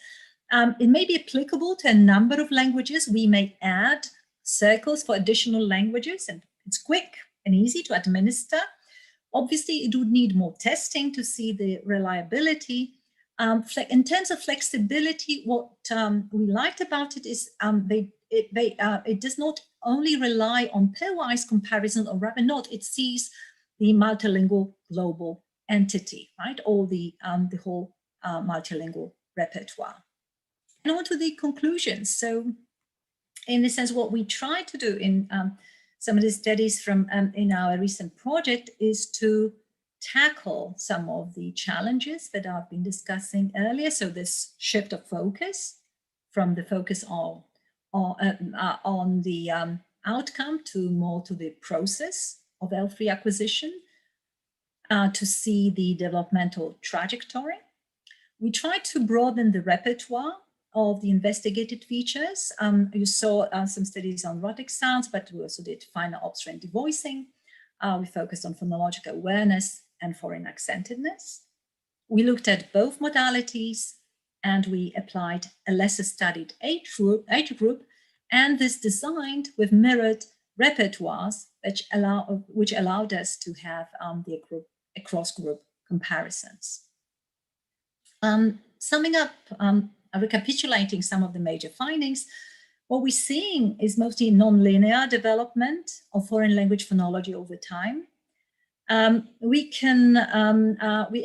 It may be applicable to a number of languages. We may add circles for additional languages, and it's quick and easy to administer. Obviously, it would need more testing to see the reliability. In terms of flexibility, what we liked about it is it does not only rely on pairwise comparison, or rather not, it sees the multilingual global entity, right? Or the whole multilingual repertoire. And on to the conclusions. So in a sense, what we try to do in some of the studies from in our recent project is to tackle some of the challenges that I've been discussing earlier. So this shift of focus from the focus on the outcome to more to the process of L3 acquisition, to see the developmental trajectory. We try to broaden the repertoire of the investigated features. You saw some studies on rhotic sounds, but we also did finer obstruent devoicing. We focused on phonological awareness and foreign accentedness. We looked at both modalities, and we applied a lesser studied age group, and this designed with mirrored repertoires, which allowed us to have the cross-group comparisons. Summing up, recapitulating some of the major findings, what we're seeing is mostly non-linear development of foreign language phonology over time. We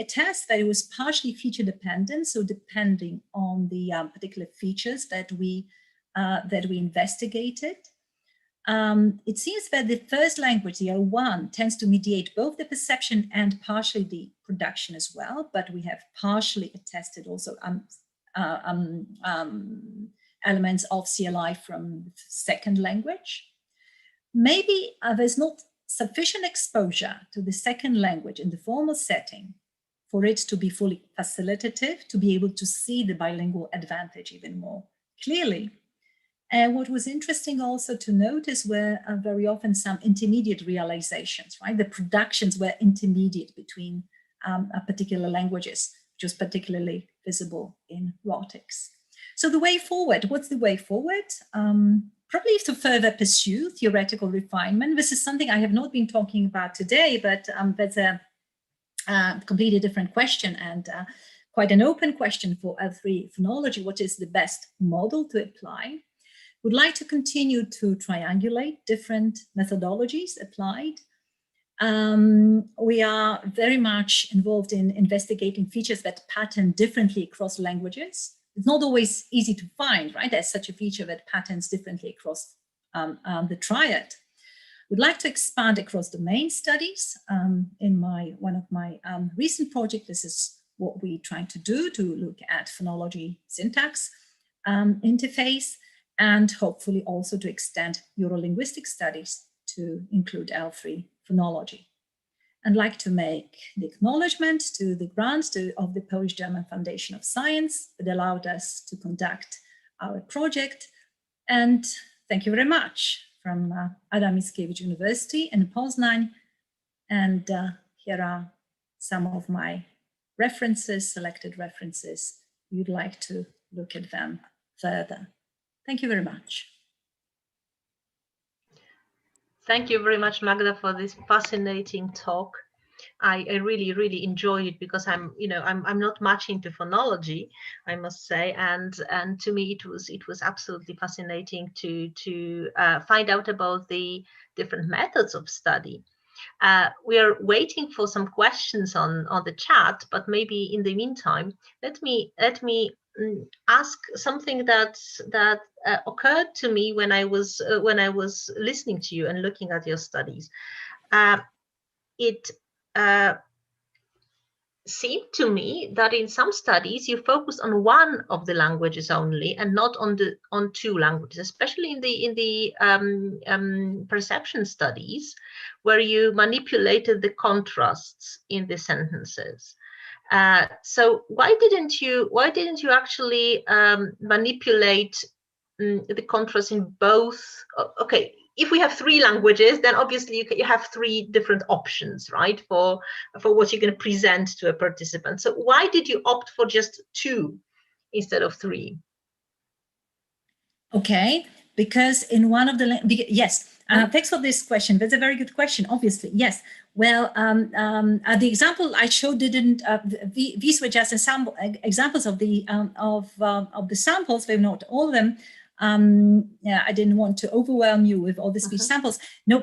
attest that it was partially feature dependent, so depending on the particular features that we investigated. it seems that the first language, the L1, tends to mediate both the perception and partially the production as well, but we have partially attested also elements of CLI from the second language. Maybe there's not sufficient exposure to the second language in the formal setting for it to be fully facilitative, to be able to see the bilingual advantage even more clearly. And what was interesting also to notice were very often some intermediate realizations, right? The productions were intermediate between particular languages, which was particularly visible in rhotics. So the way forward, what's the way forward? Probably to further pursue theoretical refinement. This is something I have not been talking about today, but that's a completely different question and quite an open question for L3 phonology. What is the best model to apply? Would like to continue to triangulate different methodologies applied. We are very much involved in investigating features that pattern differently across languages. It's not always easy to find, right? There's such a feature that patterns differently across the triad. Would like to expand across domain studies. In one of my recent projects, this is what we try to do, to look at phonology syntax interface, and hopefully also to extend Eurolinguistic studies to include L3 phonology. I'd like to make the acknowledgement to the grant of the Polish-German Foundation of Science that allowed us to conduct our project. And thank you very much from Mickiewicz University in Poznań. And here are some of my references, selected references. You'd like to look at them further. Thank you very much. Thank you very much, Magda, for this fascinating talk. I really, really enjoyed it because I'm not much into phonology, I must say, and to me it was absolutely fascinating to find out about the different methods of study. We are waiting for some questions on the chat, but maybe in the meantime, let me ask something that occurred to me when I was listening to you and looking at your studies. It seemed to me that in some studies you focus on one of the languages only and not on two languages, especially in the perception studies, where you manipulated the contrasts in the sentences. So why didn't you actually manipulate the contrast in both? Okay, if we have three languages, then obviously you have three different options, right, for what you're going to present to a participant. So why did you opt for just two instead of three? Okay, because in one of the yes. Thanks for this question. That's a very good question, obviously. Yes. Well, the example I showed didn't, these were just examples of the samples, they're not all of them. Yeah, I didn't want to overwhelm you with all the speech samples. No,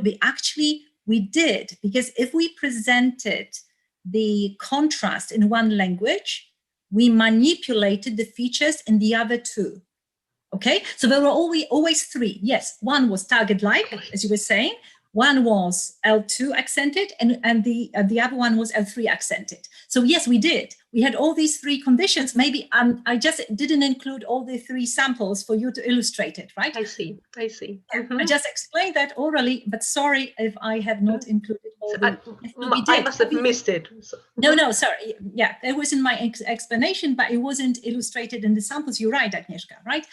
we did, because if we presented the contrast in one language, we manipulated the features in the other two. Okay, so there were always three. Yes, one was target-like, as you were saying. One was L2 accented, and the other one was L3 accented. So yes, we did. We had all these three conditions. Maybe I just didn't include all the three samples for you to illustrate it, right? I see. I just explained that orally, but sorry if I have not included all I must have missed it. No, sorry. Yeah, it was in my explanation, but it wasn't illustrated in the samples. You're right, Agnieszka, right?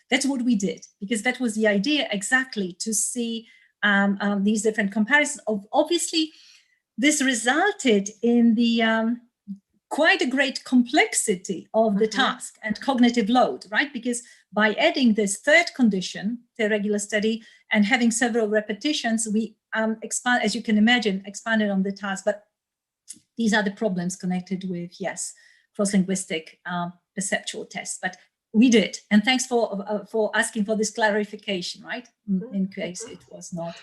That's what we did, because that was the idea exactly, to see these different comparisons. Obviously, this resulted in the quite a great complexity of the task and cognitive load, right? Because by adding this third condition, the regular study, and having several repetitions, we expand, as you can imagine, expanded on the task. But these are the problems connected with, yes, cross-linguistic perceptual tests. But we did, and thanks for asking for this clarification, right? In case it was not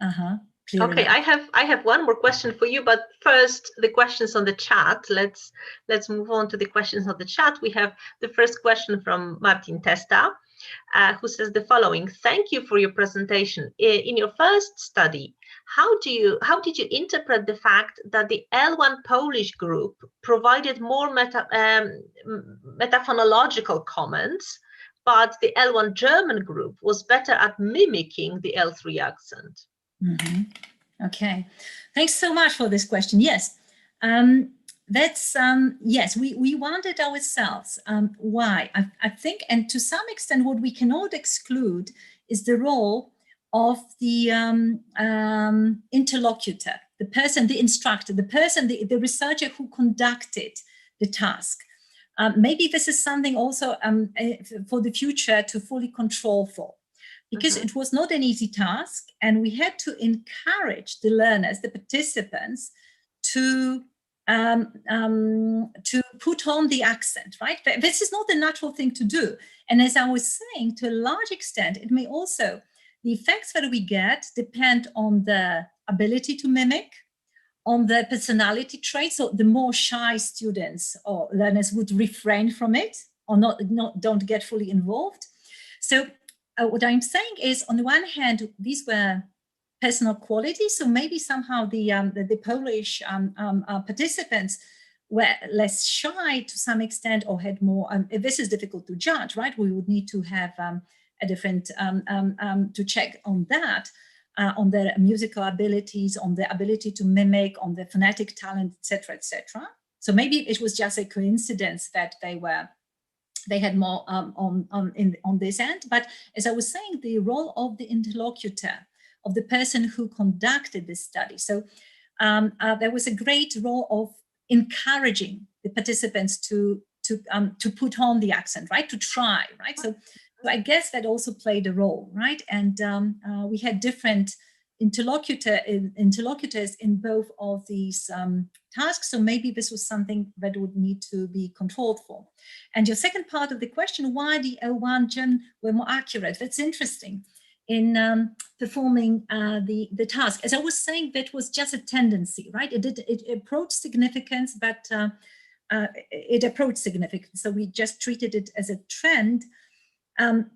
clear. Okay, enough. I have one more question for you, but first the questions on the chat. Let's move on to the questions on the chat. We have the first question from Martin Testa. who says the following: thank you for your presentation. In your first study, how did you interpret the fact that the L1 Polish group provided more metaphonological comments, but the L1 German group was better at mimicking the L3 accent? Mm-hmm. Okay, thanks so much for this question. Yes, yes, we wondered ourselves why. I think, and to some extent, what we cannot exclude is the role of the interlocutor, the person, the instructor, the person, the researcher who conducted the task. Maybe this is something also for the future to fully control for, because it was not an easy task, and we had to encourage the learners, the participants, to put on the accent, right? This is not a natural thing to do. And as I was saying, to a large extent, it may also, the effects that we get depend on the ability to mimic, on the personality traits. So the more shy students or learners would refrain from it, or don't get fully involved. So what I'm saying is, on the one hand, these were personal qualities. So maybe somehow the Polish participants were less shy to some extent, or had more, this is difficult to judge, right? We would need to have a different, to check on that, on their musical abilities, on the ability to mimic, on their phonetic talent, etc., etc. So maybe it was just a coincidence that they had more on this end. But as I was saying, the role of the interlocutor, of the person who conducted this study. So there was a great role of encouraging the participants to put on the accent, right? To try, right? So I guess that also played a role, right? And we had different interlocutors in both of these tasks. So maybe this was something that would need to be controlled for. And your second part of the question, why the L1 German were more accurate? That's interesting in performing the task. As I was saying, that was just a tendency, right? It approached significance, but it approached significance. So we just treated it as a trend.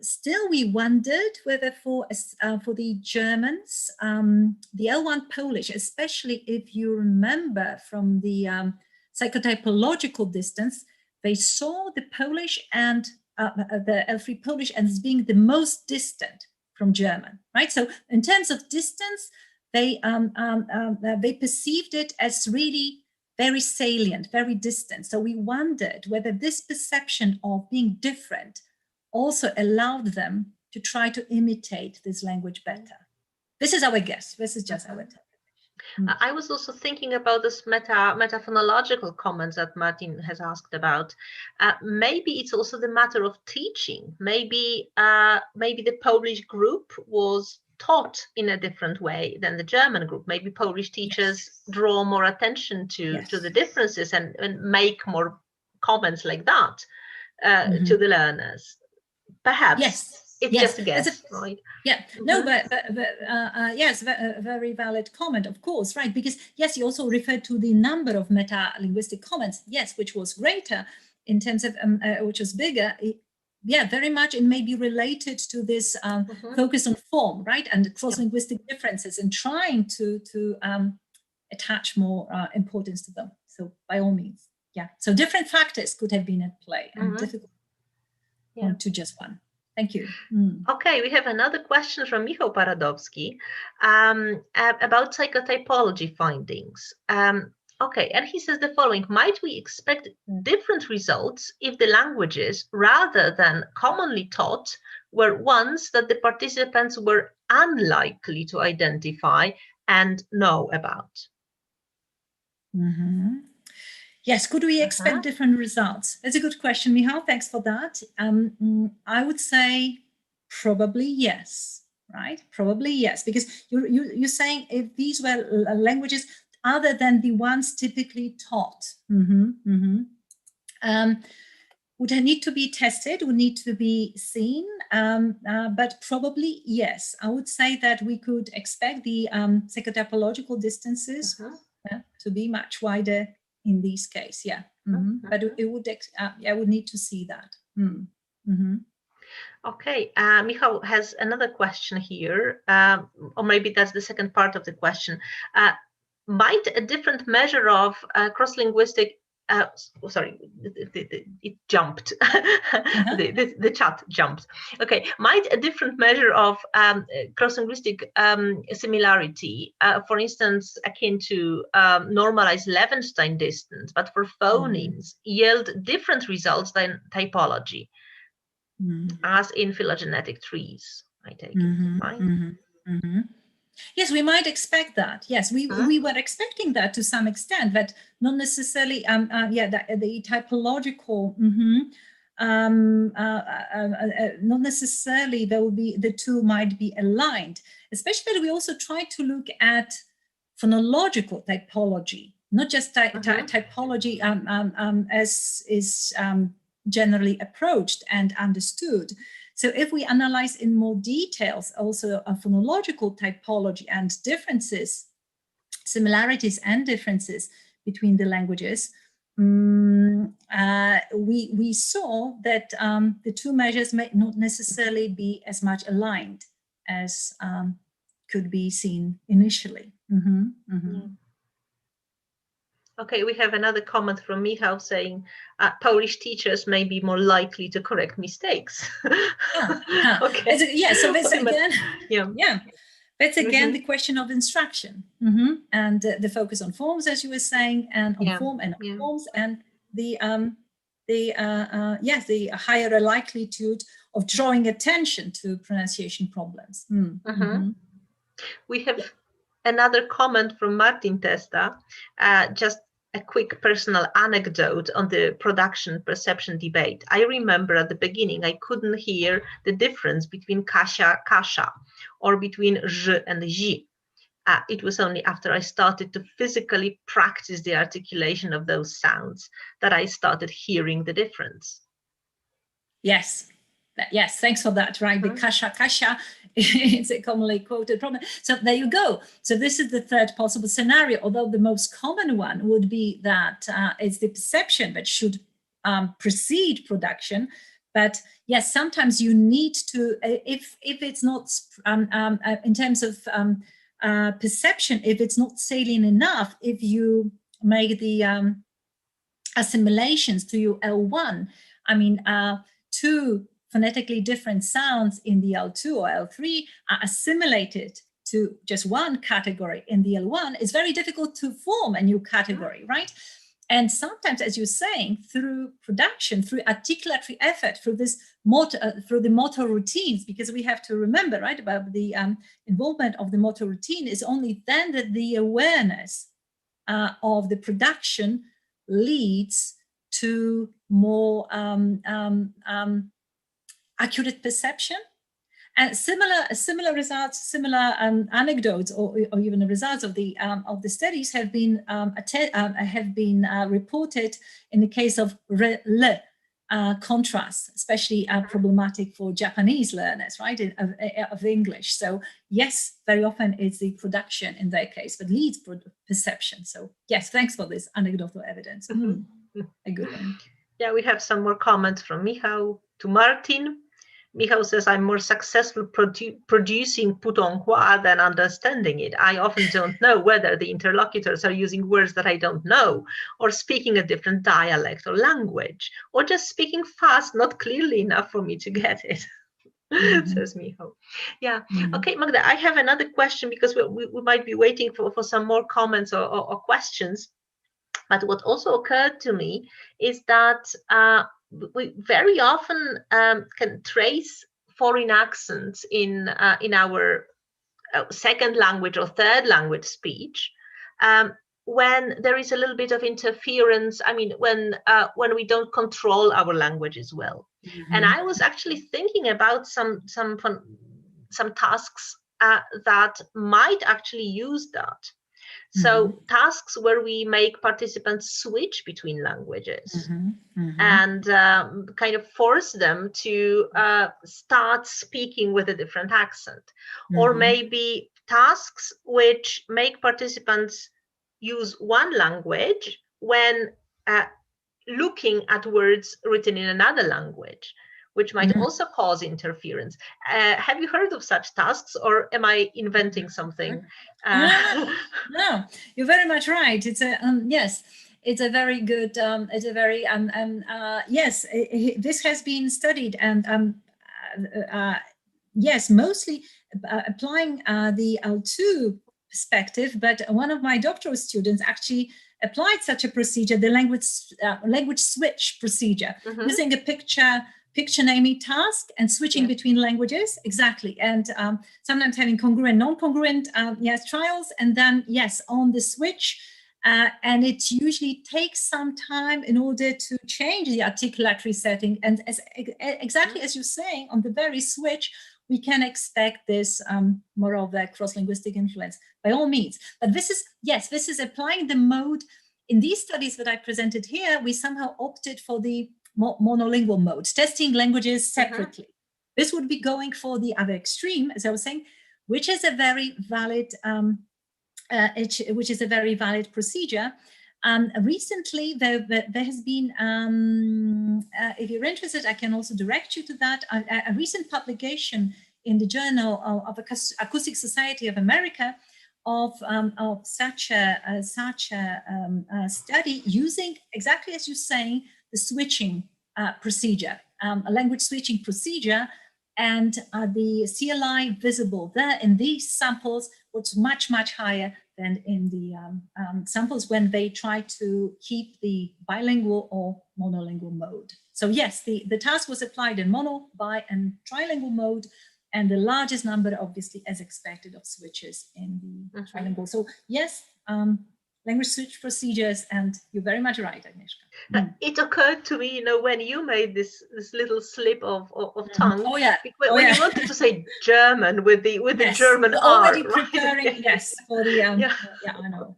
Still, we wondered whether for the Germans, the L1 Polish, especially if you remember from the psychotypological distance, they saw the Polish and the L3 Polish as being the most distant from German, right? So in terms of distance, they perceived it as really very salient, very distant. So we wondered whether this perception of being different also allowed them to try to imitate this language better. This is our guess. This is just our interpretation. I was also thinking about this metaphonological comments that Martin has asked about. Maybe it's also the matter of teaching. Maybe the Polish group was taught in a different way than the German group. Maybe Polish teachers draw more attention to the differences and make more comments like that to the learners. Perhaps. Yes. It's just a guess, right? Yeah, no, but yes, a very valid comment, of course, right? Because yes, you also referred to the number of meta-linguistic comments, yes, which was greater in terms of, which was bigger. Yeah, very much it may be related to this focus on form, right? And cross-linguistic differences, and trying to attach more importance to them. So by all means, yeah. So different factors could have been at play, and difficult to just one. Thank you. Okay, we have another question from Michał Paradowski about psychotypology findings. Okay, and he says the following: might we expect different results if the languages, rather than commonly taught, were ones that the participants were unlikely to identify and know about? Yes, could we expect different results? That's a good question, Michał. Thanks for that. I would say probably yes, right? Probably yes, because you're saying if these were languages other than the ones typically taught, would need to be tested, would need to be seen, but probably yes. I would say that we could expect the psychotypological distances to be much wider in this case, but it would, I would need to see that. Okay, Michał has another question here, or maybe that's the second part of the question. Might a different measure of cross-linguistic, sorry, it jumped, the chat jumped. Okay, might a different measure of cross-linguistic similarity, for instance, akin to normalized Levenstein distance, but for phonemes, yield different results than typology? As in phylogenetic trees, I take it, right? Yes, we might expect that. Yes, we were expecting that to some extent, but not necessarily. The typological, not necessarily. There will be, the two might be aligned. Especially, we also try to look at phonological typology, not just typology as is generally approached and understood. So if we analyze in more details also a phonological typology and differences, similarities and differences between the languages, we saw that the two measures may not necessarily be as much aligned as could be seen initially. Yeah. Okay, we have another comment from Michał saying Polish teachers may be more likely to correct mistakes. Okay. So this again, that's again the question of instruction and the focus on forms, as you were saying, and on form and on forms, and the higher likelihood of drawing attention to pronunciation problems. We have another comment from Martin Testa, just a quick personal anecdote on the production perception debate. I remember at the beginning, I couldn't hear the difference between Kasia, Kasia, or between ż and zi. It was only after I started to physically practice the articulation of those sounds that I started hearing the difference. Yes, thanks for that, right? The Kasia, Kasia, it's a commonly quoted problem. So there you go. So this is the third possible scenario, although the most common one would be that it's the perception that should precede production. But yes, sometimes you need to, if it's not, in terms of perception, if it's not salient enough, if you make the assimilations to your L1, I mean, two phonetically different sounds in the L2 or L3 are assimilated to just one category in the L1, it's very difficult to form a new category, right? And sometimes, as you're saying, through production, through articulatory effort, through this through the motor routines, because we have to remember, right, about the involvement of the motor routine, is only then that the awareness of the production leads to more accurate perception. And similar results, similar anecdotes, or even the results of the studies have been reported in the case of le contrast, especially problematic for Japanese learners, right, of English. So yes, very often it's the production in their case that leads perception. So yes, thanks for this anecdotal evidence. A good one. Yeah, we have some more comments from Michał to Martin. Michał says, I'm more successful producing putonghua than understanding it. I often don't know whether the interlocutors are using words that I don't know, or speaking a different dialect or language, or just speaking fast, not clearly enough for me to get it, says Michał. Yeah. Okay, Magda, I have another question, because we might be waiting for some more comments or questions. But what also occurred to me is that we very often can trace foreign accents in our second language or third language speech when there is a little bit of interference. I mean, when we don't control our language as well. And I was actually thinking about some tasks that might actually use that. So tasks where we make participants switch between languages and kind of force them to start speaking with a different accent, or maybe tasks which make participants use one language when looking at words written in another language, which might also cause interference. Have you heard of such tasks, or am I inventing something? No, you're very much right. It's a yes. It's a very good. It's a very yes. This has been studied, and yes, mostly applying the L2 perspective. But one of my doctoral students actually applied such a procedure, the language switch procedure, using a picture naming task and switching between languages, exactly, and sometimes having congruent, non-congruent trials, and then on the switch, and it usually takes some time in order to change the articulatory setting, and exactly as you're saying, on the very switch, we can expect this more of a cross-linguistic influence, by all means. But this is applying the mode. In these studies that I presented here, we somehow opted for the monolingual mode, testing languages separately. This would be going for the other extreme, as I was saying, which is a very valid procedure. Recently, there has been, if you're interested, I can also direct you to that, a recent publication in the Journal of Acoustic Society of America of such a study using, exactly as you're saying, the switching procedure, a language switching procedure, and the CLI visible there in these samples was much, much higher than in the samples when they try to keep the bilingual or monolingual mode. So yes, the task was applied in mono, bi, and trilingual mode, and the largest number, obviously, as expected, of switches in the trilingual. So yes, language switch procedures, and you're very much right, Agnieszka. It occurred to me, when you made this little slip of tongue, when you wanted to say German with the German R, already right? preparing, for the I know.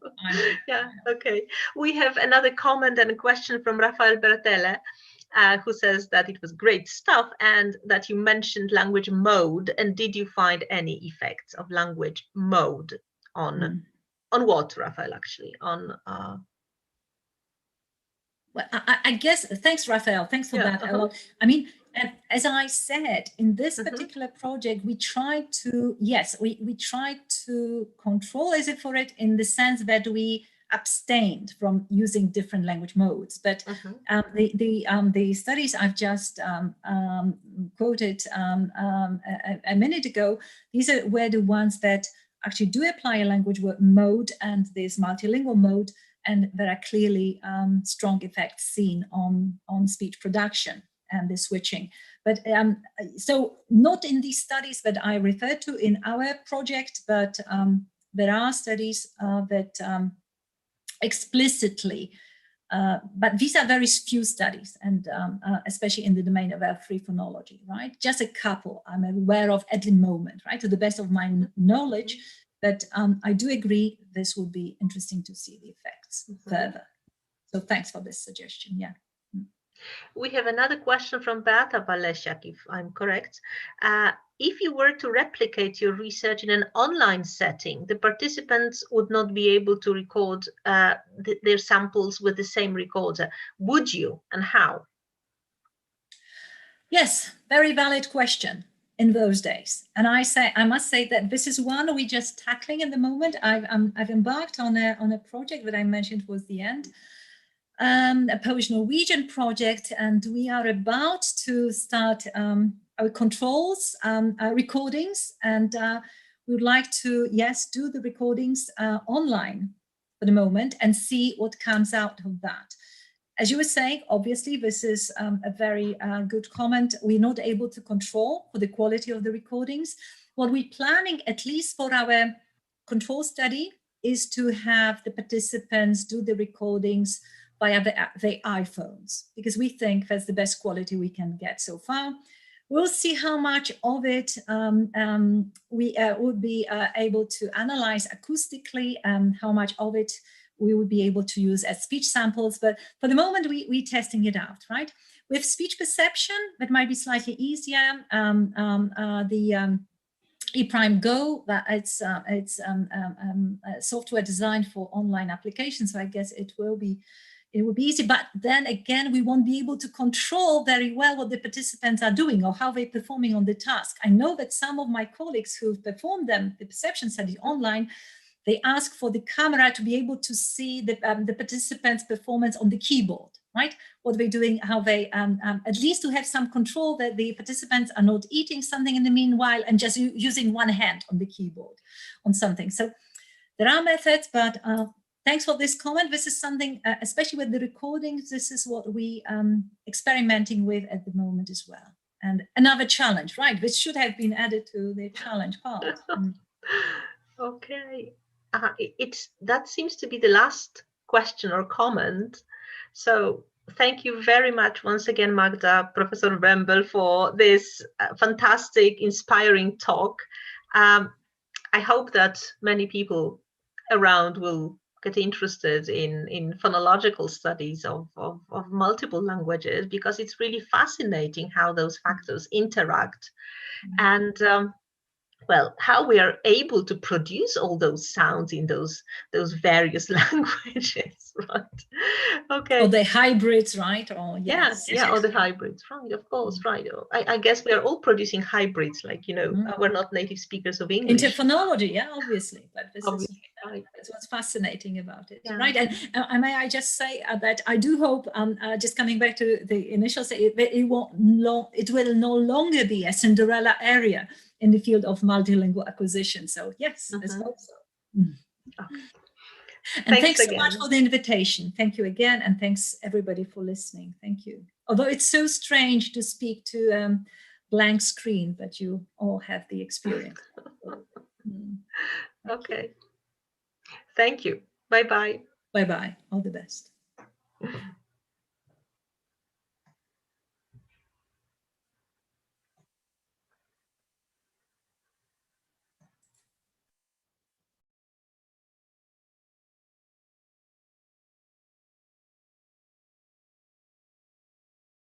Yeah, okay. We have another comment and a question from Rafael Bertele, who says that it was great stuff and that you mentioned language mode. And did you find any effects of language mode on what, Rafael, actually? On well, I guess, thanks, Rafael. Thanks for that. I mean, as I said, in this particular project, we tried to, we tried to control, for it, in the sense that we abstained from using different language modes. But the studies I've just quoted a minute ago, were the ones that actually do apply a language mode and this multilingual mode, and there are clearly strong effects seen on speech production and the switching. But so not in these studies that I referred to in our project, but there are studies that explicitly, but these are very few studies, and especially in the domain of L3 phonology, right? Just a couple I'm aware of at the moment, right? To the best of my knowledge, but I do agree this would be interesting to see the effects further. So thanks for this suggestion, We have another question from Beata Balesiak, if I'm correct. If you were to replicate your research in an online setting, the participants would not be able to record their samples with the same recorder. Would you, and how? Yes, very valid question in those days. And I must say that this is one we're just tackling at the moment. I've embarked on a project that I mentioned towards the end, a Polish-Norwegian project, and we are about to start our controls, recordings, and we would like to, do the recordings online for the moment and see what comes out of that. As you were saying, obviously, this is a very good comment. We're not able to control for the quality of the recordings. What we're planning, at least for our control study, is to have the participants do the recordings via the iPhones, because we think that's the best quality we can get so far. We'll see how much of it we would be able to analyze acoustically, and how much of it we would be able to use as speech samples. But for the moment, we're testing it out, right? With speech perception, that might be slightly easier. The ePrime Go, that it's software designed for online applications, so I guess it will be it would be easy, but then again, we won't be able to control very well what the participants are doing or how they're performing on the task. I know that some of my colleagues who've performed the perception study online, they ask for the camera to be able to see the participants' performance on the keyboard, right? What they're doing, how they, at least to have some control that the participants are not eating something in the meanwhile and just using one hand on the keyboard on something. So there are methods, but thanks for this comment. This is something, especially with the recordings, this is what we experimenting with at the moment as well. And another challenge, right? Which should have been added to the challenge part. Okay. That seems to be the last question or comment. So thank you very much once again, Magda, Professor Wrembel, for this fantastic, inspiring talk. I hope that many people around will get interested in phonological studies of multiple languages, because it's really fascinating how those factors interact. And well, how we are able to produce all those sounds in those various languages, right? Okay. Or the hybrids, right? Or yes. Yeah, or the hybrids, right? Of course, right. I guess we are all producing hybrids, like, you know, we're not native speakers of English. Into phonology, yeah, obviously. But this Obviously, is right. that's what's fascinating about it, Yeah. right? And may I just say that I do hope, just coming back to the initial say, it will no longer be a Cinderella area in the field of multilingual acquisition. So yes, let's hope so. Okay. And thanks so much for the invitation. Thank you again, and thanks everybody for listening. Thank you. Although it's so strange to speak to blank screen, but you all have the experience. Okay. Thank you. Bye-bye. Bye-bye. All the best.